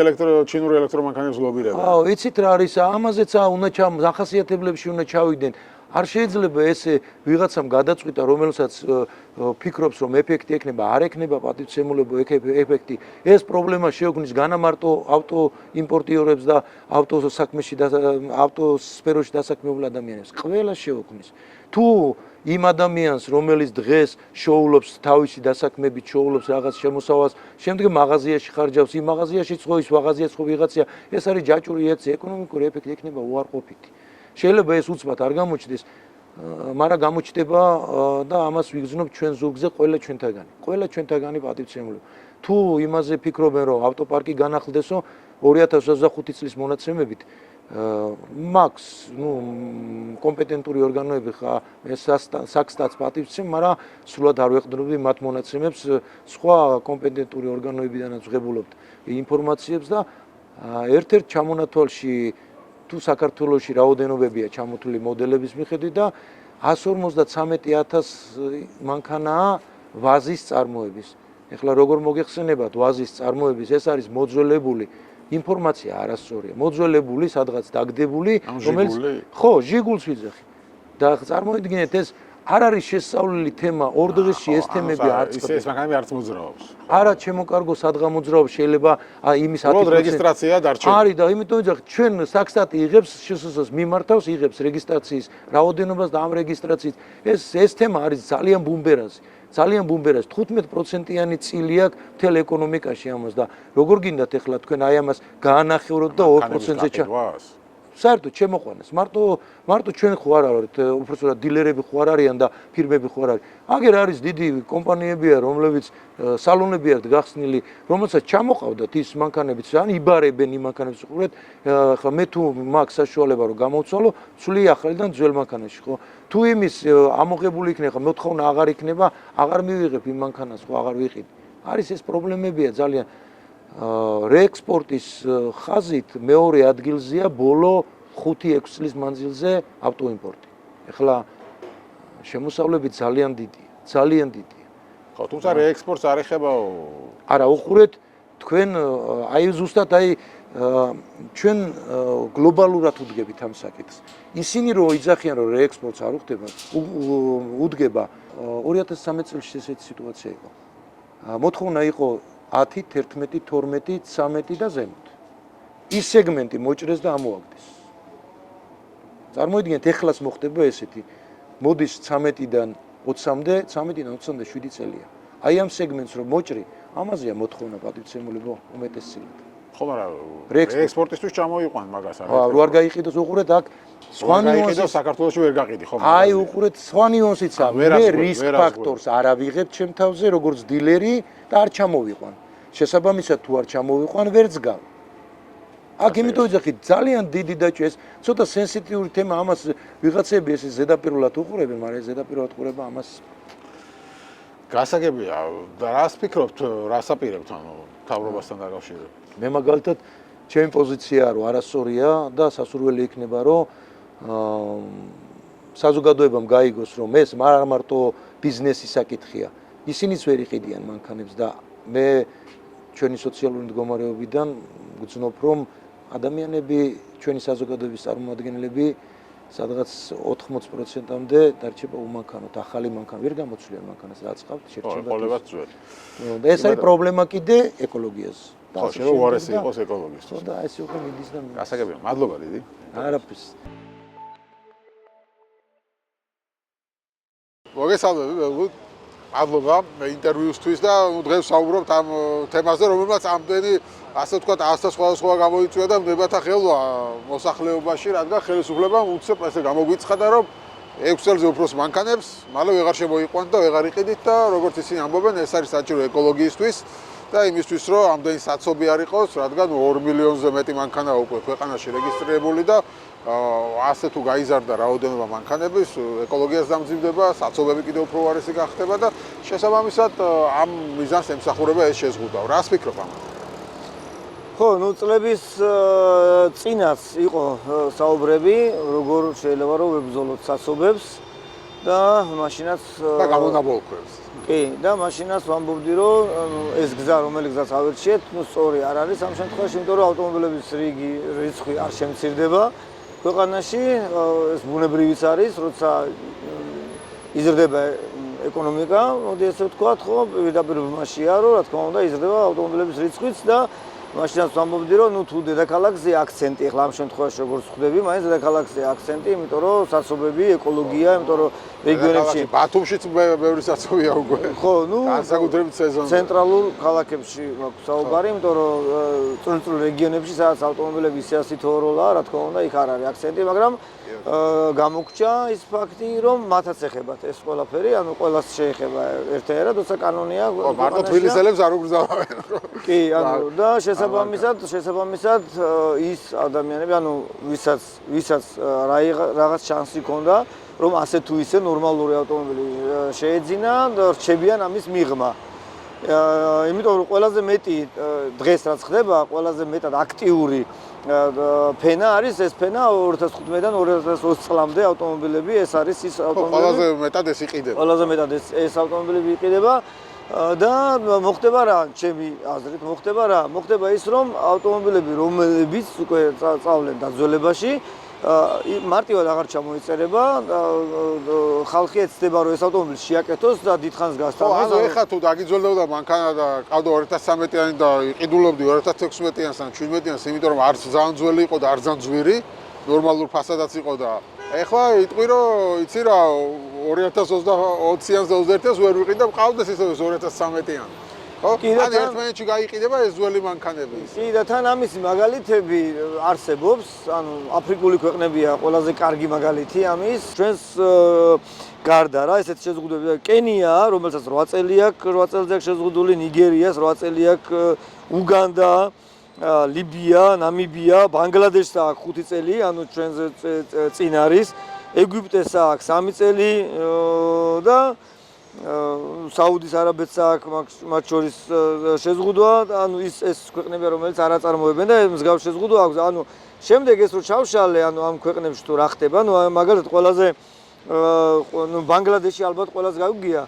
ჩინური ელექტრომანქანებს ლობირებენ. იცით რა არის, ამაზეც უნდა ახასიათებლებში უნდა ჩავიდნენ. არ შეიძლება ესე ვიღაცამ გადაწყვიტა, რომელსაც ფიქრობს, რომ ეფექტი ექნება, არ ექნება პატივცემულებო ეფექტი. ეს პრობლემა შეექმნის განამარტო ავტო იმპორტიორებს და ავტოსაქმეში და ავტოსფეროში დასაქმებულ ადამიანებს. ყველა შეექმნის. თუ იმ ადამიანს, რომელიც დღეს შოულობს თავისი დასაქმებით, შოულობს რაღაც შემოსავალს, შემდეგ მაღაზიაში ხარჯავს, იმ მაღაზიაშიც ხო ის მაღაზიაც ხო ვიღაცია, ეს არის ჯაჭვური რეაქცია, ეკონომიკური ეფექტი ექნება უარყოფითი. შეიძლება ეს უცბად არ გამოჩნდეს, მაგრამ გამოჩნდება და ამას ვიგრძნობ ჩვენ ზურგზე ყველა ჩვენთაგანი პატივცემულები. თუ იმაზე ფიქრობენ, რომ ავტოპარკი განახლდესო 2025 წლის მონაცემებით მაქს, კომპეტენტური ორგანოები ხა საქსტატს პატივცემ, მაგრამ სრულად არ ვეყდნობდი მათ მონაცემებს, სხვა კომპეტენტური ორგანოებიდანაც ვღებულობთ ინფორმაციებს და ერთ-ერთ ჩამონათვალში თუ საქართველოში რაოდენობებია ჩამოთვლილი მოდელების მიხედვით და 153.000 მანქანაა ვაზის წარმოების. ეხლა როგორ მოგეხსენებათ ვაზის წარმოების, ეს არის მოძველებული ინფორმაცია არასწორია. მოძველებული, სადღაც დაგდებული, რომელიც ხო, ჟიგულს ვიძახი. და წარმოიდგინეთ ეს არ არის შესწავლილი თემა, ორ დღეში ეს თემები არ წყდება. ეს მანქანები არც მოძრაობს. არა, ჩემო კარგო, სადგა მოძრაობს, შეიძლება იმის 10% რეგისტრაცია დარჩენილი. არის და იმიტომ ვიძახი, ჩვენ საქსტატი იღებს შსს მიმართავს, იღებს რეგისტრაციის რაოდენობას და ამ რეგისტრაციით ეს თემა არის ძალიან ბუმბერაზი. ძალიან ბუმბერაზი 15%-იანი წილი აქვს მთელ ეკონომიკაში ამას და როგორ გინდათ ეხლა თქვენ აი ამას გაანახევროთ და 2%-ზე საერთოდ შემოყვანეს. მარტო ჩვენ ხო არ ვართ, უბრალოდ დილერები ხო არ არიან და ფირმები ხო არ არის. აგერ არის დიდი კომპანიებია, რომლებიც სალონები आहेत გახსნილი, რომელსაც ჩამოყავდათ ის მანქანებიც, ან იბარებენ იმ მანქანებს უყურეთ, ახლა მე თუ მაქვს საშუალება რომ გამოვცვალო, ცვლი ახალიდან ძველ მანქანაში, ხო? თუ იმის ამოღებული იქნება, ხო, მოთხოვნა აღარ იქნება, აღარ მივიღებ იმ მანქანას, ხო, აღარ ვიყიდ. არის ეს პრობლემებია ძალიან. რეექსპორტის ხაზით მეორე ადგილზეა ბოლო 5-6 წლის მანძილზე ავტოიმპორტი. ეხლა შემოსავლები ძალიან დიდია. ხო, თუმცა რეექსპორტს არ ეხებაო. არა, უყურეთ, თქვენ აი ზუსტად აი ჩვენ გლობალურად უდგებით ამ საკითხს. ისინი რო იძახიან რომ რეექსპორტს არ უხდება, უდგება 2013 წელს ესეთი სიტუაცია იყო. მოთხოვნა იყო 10, 11, 12, 13 და ზემოთ. ის სეგმენტი მოჭრეს და ამოაგდეს. წარმოიდგინეთ, ეხლაც მოხდება ესეთი. მოდის 13-დან 20-მდე, 13-დან 20-მდე 7 წელია. აი ამ სეგმენტს რომ მოჭრი, ამაზეა მოთხოვნა პატივცემულებო უმეტესწილად. ხო, მაგრამ რეექსპორტისთვის ჩამოიყვან მაგას არა. ხო, რო არ გაიყიდოს უყურეთ აქ სხვა ნიუანსი საქართველოში ვერ გაყიდი, ხო? აი უყურეთ სხვა ნიუანსიცაა. მე რისკ ფაქტორს არ ავიღებ ჩემ თავზე როგორც დილერი და არ ჩამოვიყვან. შესაბამისად თუ არ ჩამოვიყვან, ვერც გავ. აქ იმიტომ ვიძახით, ძალიან დიდი დაჭი ეს, ცოტა სენსიტიური თემა, ამას ვიღაცები ეს ზედაპირულად უყურებენ, მაგრამ ზედაპირულად ყურება ამას გასაგებია. რას ფიქრობთ, რას აპირებთ ანუ მთავრობასთან დაკავშირებით? მე მაგალითად ჩემი პოზიციაა რომ არასწორია და სასურველი იქნება რომ საზოგადოებამ გაიგოს რომ ეს არ მარტო ბიზნესის საკითხია. ისინიც ვერ იყიდიან მანქანებს და მე ჩვენი სოციალური მდგომარეობიდან გძნობ რომ ადამიანები ჩვენი საზოგადოების წარმომადგენლები სადღაც 80%-მდე დარჩება უმანქანოდ, ახალი მანქანა ვერ გამოცვლიან მანქანას, რაც ყავთ, შერჩება. ყოლებაც ძველი. და ეს არის პრობლემა კიდე ეკოლოგიაზე. ხო, შეიძლება უარესი იყოს ეკოლოგისთვის. ხო და ეს უკვე მიდის და გასაგებია, მადლობა დიდი. არაფერს. მოგესალმები, ველგუდ. მადლობა ინტერვიუსთვის და დღეს საუბრობთ ამ თემაზე, რომელმაც ამდენი ასე ვთქვათ, ასთა სხვადასხვა გამოიწვია და ნებათა ხელვა მოსახლეობაში, რადგან ხელისუფლებამ უცებ ესე გამოგვიცხადა, რომ 6 წელზე უფროს მანქანებს მალე ვეღარ შემოიყვანთ და ვეღარ იყიდით და როგორც ისინი ამბობენ, ეს არის საჭირო ეკოლოგიისთვის და იმისთვის, რომ ამდენი საცობი არ იყოს, რადგან 2 მილიონზე მეტი მანქანა უკვე ქვეყანაში რეგისტრირებული და ასე თუ გაიზარდა რაოდენობა მანქანების, ეკოლოგიას დამძიმდება, საცობები კიდევ უფრო უარესი გახდება და შესაბამისად ამ მიზანს ემსახურება ეს შეზღუდვა. რას ფიქრობ ამაზე? ხო, ნუ წლების წინაც იყო საუბრები, როგორ შეიძლება რომ ვებრძოლოთ საცობებს და მაშინაც და გამონაბოლქვებს. კი, და მაშინაც ვამბობდი, რომ ეს გზა, რომელიც გზას ავირჩიეთ, ნუ სწორი არ არის ამ შემთხვევაში, იმიტომ რომ ავტომობილების რიცხვი არ შემცირდება ქვეყანაში, ეს ბუნებრივიც არის, როცა იზრდება ეკონომიკა, მოდი ესე ვთქვათ, ხო, პირდაპირ მასშია, რომ რა თქმა უნდა იზრდება ავტომობილების რიცხვიც და მაშინაც ვამბობდი, რომ ნუ თუ დედაქალაქზე აქცენტი, ახლა ამ შემთხვევაში როგორც ხვდები, მაინც დედაქალაქზე აქცენტი, იმიტომ რომ საცობები, ეკოლოგია, იმიტომ რომ რეგიონებში ბათუმშიც ბევრი საცობია უკვე. ხო, ნუ განსაკუთრებით სეზონზე. ცენტრალურ ქალაქებში მაქვს საუბარი, იმიტომ რომ წვრილ რეგიონებში სადაც ავტომობილები ისე ასითო როლაა, რა თქმა უნდა, იქ არ არის აქცენტი, მაგრამ გამოგჭა ის ფაქტი, რომ მათაც ეხებათ ეს ყველაფერი, ანუ ყველას შეეხება ერთერად, თორსა კანონია. ხო, მარტო თბილისელებს არ უგრძავენ. კი, ანუ და შესაბამისად ის ადამიანები, ანუ ვისაც რაღაც შანსი ჰქონდა, რომ ასე თუ ისე ნორმალური ავტომობილი შეეძინა და რჩებიან ამის მიღმა. იმიტომ რომ ყველაზე მეტი დღეს რაც ხდება, ყველაზე მეტად აქტიური ფენა არის ეს ფენა 2015-დან 2020 წლამდე ავტომობილები, ეს არის ის ავტომობილები. ყველაზე მეტად ეს იყიდება. ყველაზე მეტად ეს ავტომობილები იყიდება და მოხდება რა, ჩემი აზრით, მოხდება ის, რომ ავტომობილები, რომლებიც უკვე წავლენ დაძველებაში, მარტივად აღარ ჩამოიწერება, ხალხი ეცდება, რომ ეს ავტომობილი შეაკეთოს და დიდხანს გასტანოს. ხო, ანუ ეხლა თუ დაგიძველებდა მანქანა და ყავდა 2013-იანი და იყიდულობდი 2016-იანს ან 17-იანს, იმიტომ რომ არც ძალიან ძველი იყო და არც ძალიან ძვირი, ნორმალურ ფასადაც იყო და ეხლა იტყვი რომ იცი რა 2020-იანს და 21-იანს ვერ ვიყიდებ, ყავდეს ისევ 2013-იანი. ხო? კი, და ან თან- ერთმანეთში გაიყიდება ეს ძველი მანქანები. კი და თან ამისი მაგალითები არსებობს, ანუ აფრიკული ქვეყნებია ყველაზე კარგი მაგალითი ამის. ჩვენს გარდა რა ესეთი შეზღუდვები კენია, რომელსაც 8 წელი აქვს, 8 წელზე აქვს შეზღუდული, ნიგერიას 8 წელი აქვს, უგანდა, ლიბია, ნამიბია, ბანგლადეშს აქვს 5 წელი, ანუ ჩვენზე წინ არის, ეგვიპტეს აქვს 3 წელი და საუდის არაბეთს აქვს მათ შორის შეზღუდვა, ანუ ეს ქვეყნებია, რომელიც არ აწარმოებენ და მსგავს შეზღუდვა აქვს. ანუ შემდეგ ეს რო ჩავშალე, ანუ ამ ქვეყნებში თუ რა ხდება, ну მაგალითად ყველაზე ну ბანგლადეში ალბათ ყველაზე გაგვიგია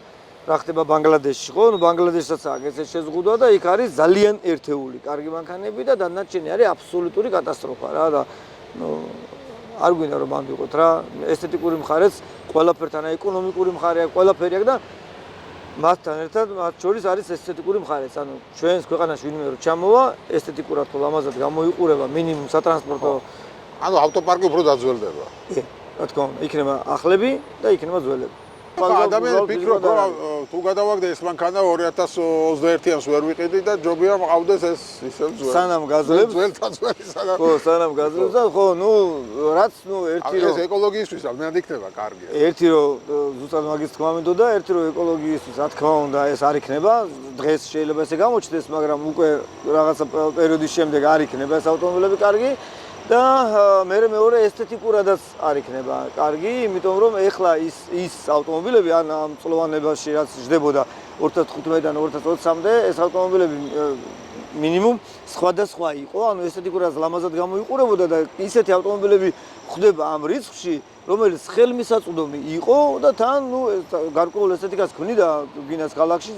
რა ხდება ბანგლადეში, ხო? ну ბანგლადეშსაც აქვს ეს შეზღუდვა და იქ არის ძალიან ერთეული კარგი მანქანები და დანარჩენი არის აბსოლუტური კატასტროფა რა და ну არ გვინდა რომ ამბიყოთ რა, ესთეტიკური მხარეც ყველაფერთან, ეკონომიკური მხარე აქვს, ყველაფერი აქვს და მასთან ერთად მათ შორის არის ესთეტიკური მხარეც. ანუ ჩვენს ქვეყანაში ვინმე რო ჩამოვა, ესთეტიკურად თუ ლამაზად გამოიყურება მინიმუმ სატრანსპორტო ანუ ავტოპარკი უფრო დაძველდება. კი, რა თქმა უნდა, იქნება ახლები და იქნება ძველები. ადამიანები ფიქრობ, რომ თუ გადავაგდე ეს მანქანა 2021-იანს ვერ ვიყიდი და ჯობია მყავდეს ეს ისევ ძველი. სანამ გაძლებს, ძველი სანამ. ხო, სანამ გაძლებს და ხო, ну, რაც ну ერთი ეს ეკოლოგიისთვის ამდენად იქნება კარგი. ერთი რომ ზუსტად მაგის თქმა მინდოდა, ერთი რომ ეკოლოგიისთვის რა თქმა უნდა ეს არ იქნება, დღეს შეიძლება ესე გამოჩნდეს, მაგრამ უკვე რაღაცა პერიოდის შემდეგ არ იქნება ეს ავტომობილები კარგი. და მეორე ესთეტიკურადაც არ იქნება კარგი, იმიტომ რომ ეხლა ის ავტომობილები ამ წლოვანებაში რაც ჯდებოდა 2015-დან 2023-მდე ეს ავტომობილები მინიმუმ სხვადასხვა იყო, ანუ ესთეტიკურად ლამაზად გამოიყურებოდა და ისეთი ავტომობილები ხდება ამ რიცხვში, რომელიც ხელმისაწვდომი იყო და თან ნუ გარკვეულ ესთეტიკას ქმნიდა გინას ქალაქში,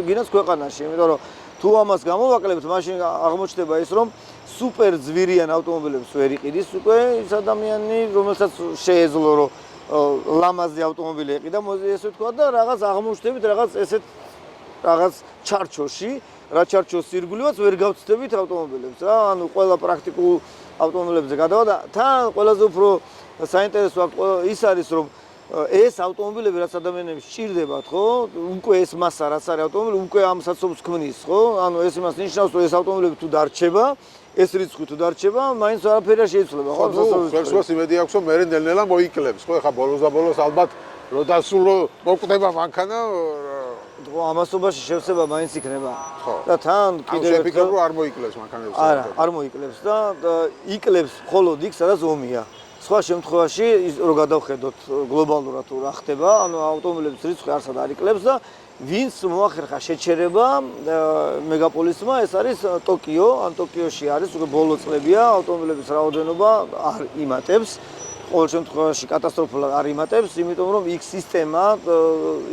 გინას ქვეყანაში, იმიტომ რომ თუ ამას გამოვაკლებთ, მაშინ აღმოჩნდება ის რომ სუპერ ძვირიან ავტომობილებს ვერ იყიდის უკვე ის ადამიანი, რომელსაც შეეძლო რომ ლამაზი ავტომობილი ეყიდა, ესე ვთქვა და რაღაც აღმოჩნდებით რაღაც ესეთ რაღაც ჩარჩოში, რა ჩარჩოს ირგვლივაც ვერ გავცდებით ავტომობილებს რა, ანუ ყველა პრაქტიკულ ავტომობილებზე გადავა და თან ყველაზე უფრო საინტერესო ის არის რომ ეს ავტომობილები რაც ადამიანებს სჭირდებათ, ხო? უკვე ეს მასა რაც არის ავტომობილი, უკვე ამ საცობს ქმნის, ხო? ანუ ეს იმას ნიშნავს, რომ ეს ავტომობილები თუ დარჩება, ეს რიცხვი თუ დარჩება, მაინც არაფერი არ შეიცვლება, ხო? ხელსვას იმედი აქვს, რომ მე ნელ-ნელა მოიკლებს, ხო? ეხა ბოლოს და ბოლოს ალბათ რო დასულო მოკვდება მანქანა, ხო, ამასობაში შევსება მაინც იქნება. ხო. და თან კიდევ ფიქრობ, რომ არ მოიკლებს მანქანებს. არა, არ მოიკლებს და იკლებს მხოლოდ იქ, სადაც ომია. სხვა შემთხვევაში რო გადავხედოთ გლობალურად თუ რა ხდება, ანუ ავტომობილების რიცხვი არსად არ იკლებს და ვინც მოახერხა შეჩერება მეგაპოლისმა, ეს არის ტოკიო, ან ტოკიოში არის უკვე ბოლო წლებია, ავტომობილების რაოდენობა არ იმატებს, ყოველ შემთხვევაში კატასტროფულად არ იმატებს, იმიტომ რომ იქ სისტემა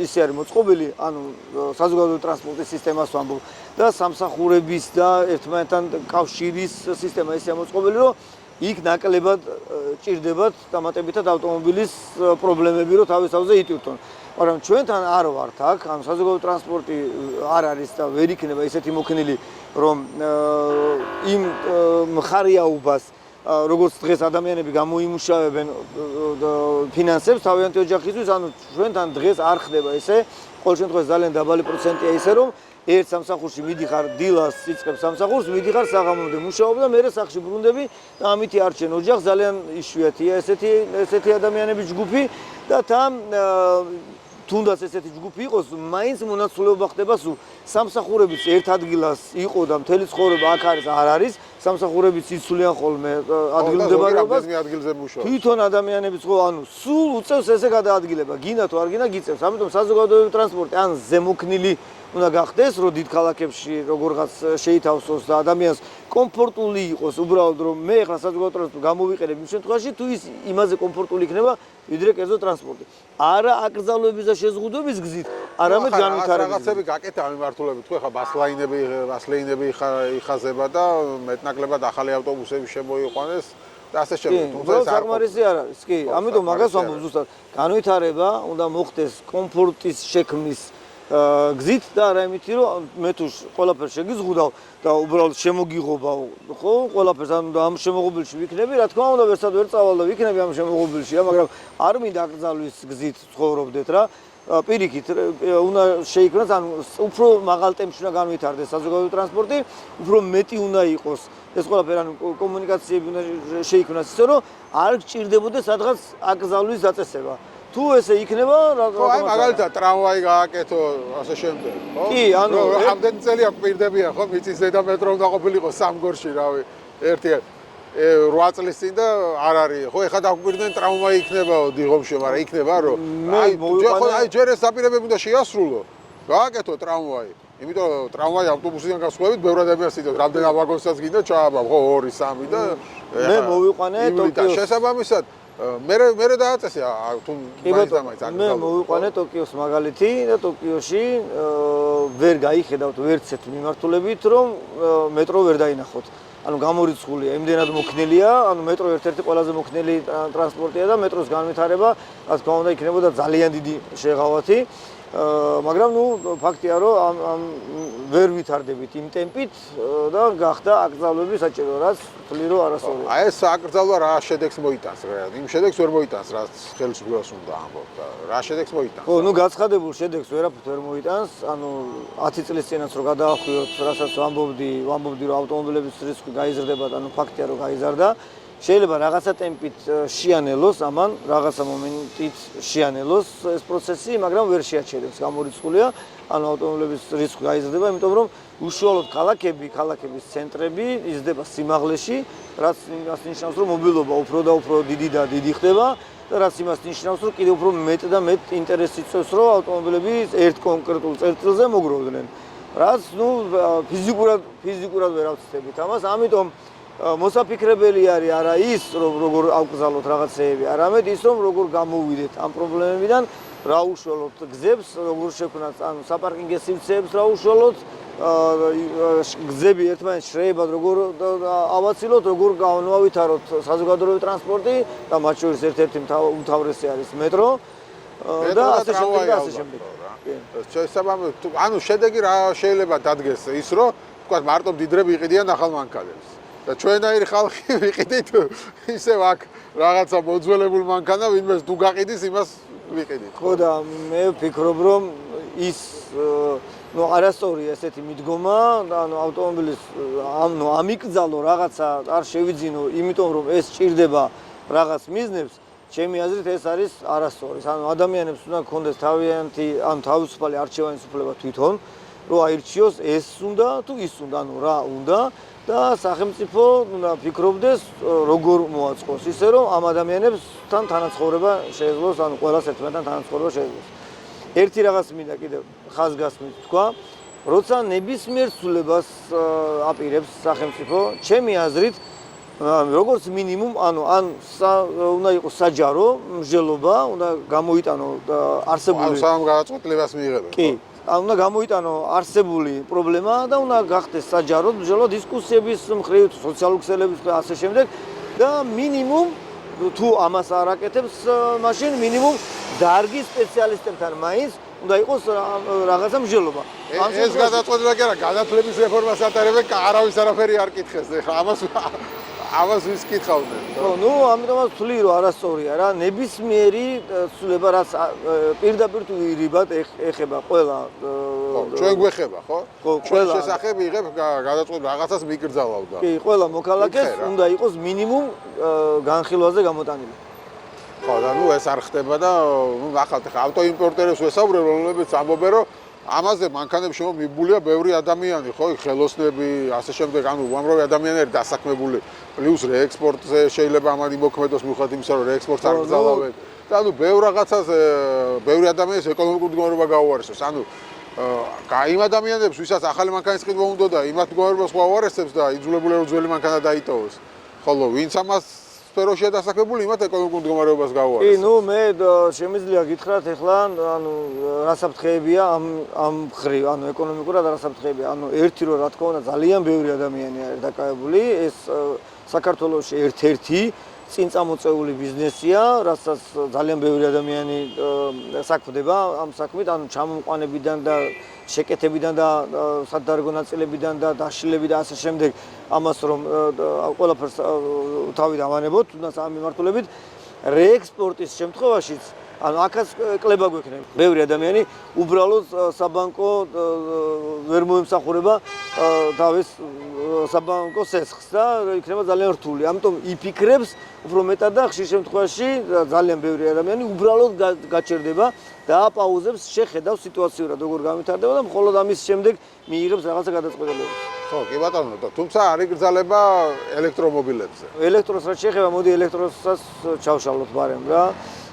ისე არის მოწყობილი, ანუ საზოგადოებრივი ტრანსპორტის სისტემას ვამბობ და სამსახურების და ერთმანეთთან კავშირის სისტემა ისეა მოწყობილი, რომ იქ ნაკლებად ჭირდებათ დამატებითად ავტომობილის პრობლემები, რომ თავის თავზე იტვირთონ. მაგრამ ჩვენთან არ ვართ აქ, ანუ საზოგადოებრივი ტრანსპორტი არ არის და ვერ იქნება ისეთი მოქნილი, რომ იმ მხარიაობას, როგორც დღეს ადამიანები გამოიმუშავებენ ფინანსებს თავიანთი ოჯახისთვის, ანუ ჩვენთან დღეს არ ხდება ესე, ყოველ შემთხვევაში ძალიან დაბალი პროცენტია ისე, რომ ერთ სამსახურში მიდიხარ დილას იწყებ სამსახურს, მიდიხარ საღამომდე მუშაობ და მერე სახლში ბრუნდები და ამითი არჩენ ოჯახს, ძალიან იშვიათია ესეთი ადამიანების ჯგუფი და თან თუნდაც ესეთი ჯგუფი იყოს, მაინც მონაცვლეობა ხდება სულ. სამსახურებიც ერთ ადგილას იყო და მთელი ცხოვრება აქ არის, არ არის, სამსახურებიც იცვლიან ხოლმე ადგილმდებარეობას. თვითონ ადამიანებიც ხო, ანუ სულ უწევს ესე გადაადგილება, გინდა თუ არ გინდა გიწევს. ამიტომ საზოგადოებრივი ტრანსპორტი ან ზემოქნილი უნდა გახდეს, რომ დიდ ქალაქებში როგორღაც შეითავსოს და ადამიანს კომფორტული იყოს, უბრალოდ რომ მე ახლა საზოგადოებრივ ტრანსპორტს გამოვიყენებ იმ შემთხვევაში, თუ ის იმაზე კომფორტული იქნება, ვიდრე კერძო ტრანსპორტი. არა აკრძალვების და შეზღუდვების გზით, არამედ განვითარების. რაღაცები გაკეთე ამ მიმართულებით, ხო, ხა ბასლეინები იხაზება და მეტნაკლებად ახალი ავტობუსები შემოიყვანეს და ასე შემდეგ. თუმცა ეს საკმარისი არ არის, კი, ამიტომ მაგას ვამბობ ზუსტად, განვითარება უნდა მოხდეს კომფორტის შექმნის გზით და არა იმით, რომ მე თუ ყველაფერს შეგიზღუდავ და უბრალოდ შემოგიღობავ, ხო, ყველაფერს ამ შემოღობილში ვიქნები, რა თქმა უნდა, ვერსად ვერ წავალ და ვიქნები ამ შემოღობილში, მაგრამ არ მინდა აკრძალვის გზით ცხოვრობდეთ რა. პირიქით უნდა შეიქმნას, ანუ უფრო მაღალ ტემპში უნდა განვითარდეს საზოგადოებრივი ტრანსპორტი, უფრო მეტი უნდა იყოს ეს ყველაფერი, ანუ კომუნიკაციები უნდა შეიქმნას ისე, რომ არ გჭირდებოდეს სადღაც აკრძალვის დაწესება. თუ ესე იქნება, ხო, აი მაგალითად ტრამვაი გააკეთო, ასე შემდეგ, ხო? კი, ანუ რამდენი წელია გვპირდებიან, ხო, მიწის ზედა მეტრო უნდა ყოფილიყო სამგორში, რავი, ერთი 8 წლის წინ და არ არის. ხო, ეხლა დაგვირდნენ ტრამვაი იქნებაო დიღომში, მაგრამ იქნება რომ აი ჯერ ეს დაპირებები უნდა შეასრულო. გააკეთო ტრამვაი. იმიტომ რომ ტრამვაი ავტობუსიდან გასვლებით ბევრ ადამიანს იდოს, რამდენი ვაგონსაც გინდა ჩააბავ, ხო, 2-3 და მე მოვიყვანე ტოკიოს. შესაბამისად მე დააწესე თუ მაინც მე მოვიყვანე ტოკიოს მაგალითი და ტოკიოში ვერ გაიხედავთ ვერც ერთ მიმართულებით, რომ მეტრო ვერ დაინახოთ. ანუ გამორიცხულია, იმდენად მოქნელია, ანუ მეტრო ერთ-ერთი ყველაზე მოქნელი ტრანსპორტია და მეტროს განვითარება, რაც თქმა უნდა იქნებოდა ძალიან დიდი შეღავათი. მაგრამ ნუ ფაქტია, რომ ამ ვერ ვითარდებით იმ ტემპით და გახდა აკრძალვები საჭირო, რაც თვლი რომ არასწორია. აი ეს აკრძალვა რა შედეგს მოიტანს, იმ შედეგს ვერ მოიტანს, რაც ხელისუფლებას უნდა ამბობ და რა შედეგს მოიტანს. ხო, ნუ გაცხადებულ შედეგს ვერაფრით ვერ მოიტანს, ანუ 10 წლის წინაც რო გადაახვიოთ, რასაც ვამბობდი, რომ ავტომობილების რისკი გაიზრდება და ანუ ფაქტია რომ გაიზარდა. შეიძლება რაღაცა ტემპით შეანელოს, ამან რაღაცა მომენტით შეანელოს ეს პროცესი, მაგრამ ვერ შეაჩერებს, გამორიცხულია, ანუ ავტომობილების რისკი გაიზრდება, იმიტომ რომ უშუალოდ ქალაქების ცენტრები იზრდება სიმაღლეში, რაც იმას ნიშნავს, რომ მობილობა უფრო და უფრო დიდი და დიდი ხდება და რაც იმას ნიშნავს, რომ კიდევ უფრო მეტ და მეტ ინტერესს იწვევს, რომ ავტომობილები ერთ კონკრეტულ წერტილზე მოგროვდნენ. რაც ნუ ფიზიკურად ვერ ავწევთ ამას, ამიტომ მოსაფიქრებელი არის არა ის, რომ როგორ ავკრძალოთ რაღაცეები, არამედ ის, რომ როგორ გამოვიდეთ ამ პრობლემებიდან, რა უშუალოდ გზებს, როგორ შექმნათ, ანუ საპარკინგო სივრცეებს რა უშუალოდ, გზები ერთმანეთს შრეებად როგორ ავაცილოთ, როგორ განავითაროთ საზოგადოებრივი ტრანსპორტი და მათ შორის ერთ-ერთი უმთავრესი არის მეტრო და ასე შემდეგ. შესაბამისად, ანუ შედეგი რა შეიძლება დადგეს ის, რომ თქვა მარტო მდიდრები იყიდიან ახალ მანქანებს. და ჩვენაირი ხალხი ვიყიდით ისევ აქ რაღაცა მოძველებულ მანქანა, ვინმეს თუ გაყიდის, იმას ვიყიდით. ხო და მე ვფიქრობ, რომ ის ნუ არასწორია ესეთი მიდგომა, ანუ ავტომობილის ამიკრძალო რაღაცა არ შევიძინო, იმიტომ რომ ეს ჭირდება რაღაც მიზნებს, ჩემი აზრით ეს არის არასწორი. ანუ ადამიანებს უნდა გქონდეს თავიანთი, ანუ თავისუფალი არჩევანის უფლება თვითონ, რომ აირჩიოს ეს უნდა თუ ის უნდა, ანუ რა უნდა და სახელმწიფო უნდა ფიქრობდეს როგორ მოაწყოს ისე რომ ამ ადამიანებთან თანაცხოვრება შეეძლოს, ანუ ყველას ერთმანეთთან თანაცხოვრება შეეძლოს. ერთი რაღაც მინდა კიდევ ხაზგასმით თქვა, როცა ნებისმიერ ცვლილებას აპირებს სახელმწიფო, ჩემი აზრით როგორც მინიმუმ, ანუ უნდა იყოს საჯარო მსჯელობა, უნდა გამოიტანო არსებული სამგადაწყვეტილებას მიიღებენ. კი. უნდა გამოიტანო არსებული პრობლემა და უნდა გახდეს საჯარო მსჯელობა დისკუსიების მხრივ, სოციალური ქსელების და ასე შემდეგ და მინიმუმ თუ ამას არ აკეთებს, მაშინ მინიმუმ დარგის სპეციალისტებთან მაინც უნდა იყოს რაღაცა მსჯელობა. ეს გადაწყვეტილება კი არა, განათლების რეფორმას ატარებენ, არავის არაფერი არ კითხეს. ეხლა ამას ვის კითხავდნენ? ხო, ნუ ამიტომაც ვთვლი, რომ არასწორია რა, ნებისმიერი ცვლილება, რაც პირდაპირ თუ ირიბად ეხება ყველა. ხო, ჩვენ გვეხება, ხო? ჩვენ შესახებ იღებ გადაწყვეტილება, რაღაცას მიკრძალავდა. კი, ყველა მოქალაქეს უნდა იყოს მინიმუმ განხილვაზე გამოტანილი. ხო, და ნუ ეს არ ხდება და ნუ ნახავთ, ხა ავტოიმპორტერებს ვესაუბრებ, რომლებიც ამბობენ, რომ ამაზე მანქანებში მიბულია ბევრი ადამიანი, ხო, ხელოსნები, ასე შემდეგ, ანუ უამრავი ადამიანები დასაქმებული, პლუს რეექსპორტზე შეიძლება ამანი მოქმედოს მიუხედავად იმისა, რომ რეექსპორტს არ გზავავენ. და ანუ ბევრ რაღაცაზე, ბევრი ადამიანის ეკონომიკური მდგომარეობა გაუარესებს. ანუ იმ ადამიანებს, ვისაც ახალი მანქანის ყიდვა უნდა და იმათ მდგომარეობას უარესებს და იძულებული რომ ძველი მანქანა დაიტოვოს. ხოლო ვინც ამას სფეროშია დასაქმებული, იმათ ეკონომიკურ მდგომარეობას გაუარესებს. კი, ნუ მე შემიძლია გითხრათ ეხლა, ანუ რა საფრთხეებია ამ მხრივ, ანუ ეკონომიკურად რა საფრთხეებია. ანუ ერთი რომ რა თქმა უნდა ძალიან ბევრი ადამიანია დაკავებული, ეს საქართველოში ერთ-ერთი წინწამოწეული ბიზნესია, რასაც ძალიან ბევრი ადამიანი საქმდება ამ საქმით, ანუ ჩამომყვანებიდან და შეკეთებიდან და სადარგო ნაწილებიდან და დაშლილები და ასე შემდეგ, ამას რომ ყველაფერს თავი დავანებოთ, თუნდაც ამ მიმართულებით რეექსპორტის შემთხვევაშიც ანუ აქაც კლება გვექნება. ბევრი ადამიანი უბრალოდ საბანკო ვერ მოემსახურება თავის საბანკო სესხს და იქნება ძალიან რთული. ამიტომ იფიქრებს უფრო მეტად და ხშირ შემთხვევაში ძალიან ბევრი ადამიანი უბრალოდ გაჩერდება და აპაუზებს, შეხედავს სიტუაციურად როგორ გამვითარდება და მხოლოდ ამის შემდეგ მიიღებს რაღაცა გადაწყვეტილებას. ხო, კი ბატონო, თუმცა არ იგრძალება ელექტრომობილებზე. ელექტროს რაც შეეხება, მოდი ელექტროსაც ჩავშალოთ ბარემ რა.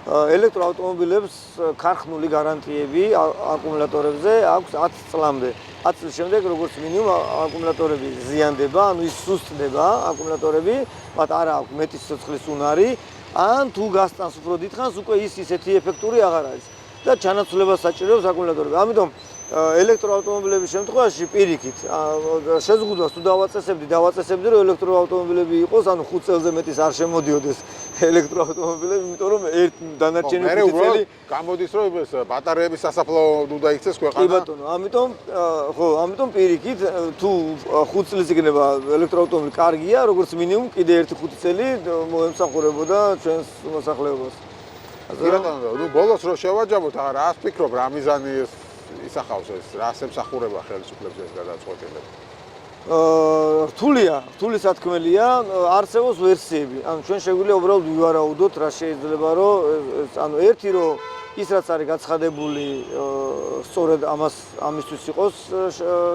ელექტროავტომობილებს ქარხნული გარანტიები აკუმულატორებზე აქვს 10 წლამდე. 10 წლის შემდეგ როგორც მინიმუმ აკუმულატორები ზიანდება, ანუ ის სუსტდება აკუმულატორები, მათ არ აქვს მეტი სიცხლის უნარი, ან თუ გასტანს უფრო დიდხანს, უკვე ის ისეთი ეფექტური აღარ არის და ჩანაცვლებას საჭიროებს აკუმულატორები. ამიტომ ელექტროავტომობილების შემთხვევაში პირიქით შეზღუდვას თუ დავაწესებდი რომ ელექტროავტომობილები იყოს, ანუ 5 წელზე მეტის არ შემოდიოდეს ელექტროავტომობილები, იმიტომ რომ ერთ დანარჩენი 5 წელი გამოდის რომ ეს ბატარეების სასაფლაო უნდა იქცეს ქვეყანა. კი ბატონო, ამიტომ პირიქით თუ 5 წლის იქნება ელექტროავტომობილი კარგია, როგორც მინიმუმ კიდე ერთი 5 წელი მოემსახურებოდა ჩვენს მოსახლეობას. კი ბატონო, ნუ ბოლოს რო შევაჯამოთ, რა ფიქრობ, რა მიზანი ისახავს ეს, რას ემსახურება ხელისუფლებს ეს გადაწყვეტილება? რთული სათქმელია, არსებობს ვერსიები. ანუ ჩვენ შეგვიძლია უბრალოდ ვივარაუდოთ, რა შეიძლება რომ ანუ ერთი რომ ის რაც არის გაცხადებული, სწორედ ამისთვის იყოს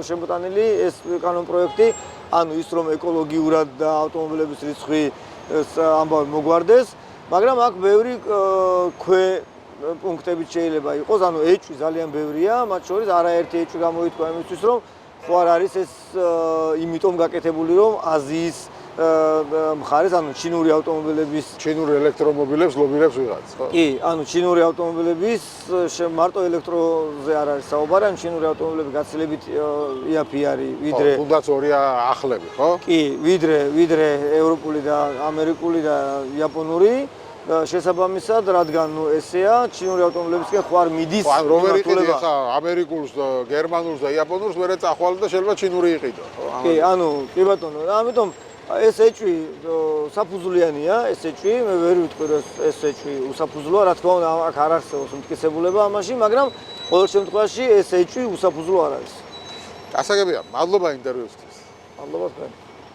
შემოტანილი ეს კანონპროექტი, ანუ ის რომ ეკოლოგიურად და ავტომობილების რიცხვი ამბავი მოგვარდეს, მაგრამ აქ ბევრი პუნქტებით შეიძლება იყოს, ანუ ეჭვი ძალიან ბევრია, მათ შორის არაერთი ეჭვი გამოითქვა იმისთვის, რომ ხო არ არის ეს იმიტომ გაკეთებული, რომ აზიის მხარეს, ანუ ჩინური ავტომობილების ჩინური ელექტრომობილებს ლობირებს ვიღაც, ხო? კი, ანუ ჩინური ავტომობილების მარტო ელექტროზე არ არის საუბარი, ანუ ჩინური ავტომობილები გაცილებით იაფი არის, ვიდრე თუნდაც ორია ახლები, ხო? კი, ვიდრე ევროპული და ამერიკული და იაპონური შესაბამისად, რადგან ესეა, ჩინური ავტომობილებისკენ ხო არ მიდის. ან რომ ვერ იყიდი ხა ამერიკულს, გერმანულს და იაპონურს მერე წახვალ და შეიძლება ჩინური იყიდო, ხო? კი, ანუ კი ბატონო, ამიტომ ეს ეჭვი საფუძვლიანია, ეს ეჭვი, მე ვერ ვიტყვი რომ ეს ეჭვი უსაფუძვლოა, რა თქმა უნდა, აქ არ არსებობს მტკიცებულება ამაში, მაგრამ ყოველ შემთხვევაში ეს ეჭვი უსაფუძვლო არ არის. გასაგებია, მადლობა ინტერვიუსთვის. მადლობა თქვენ.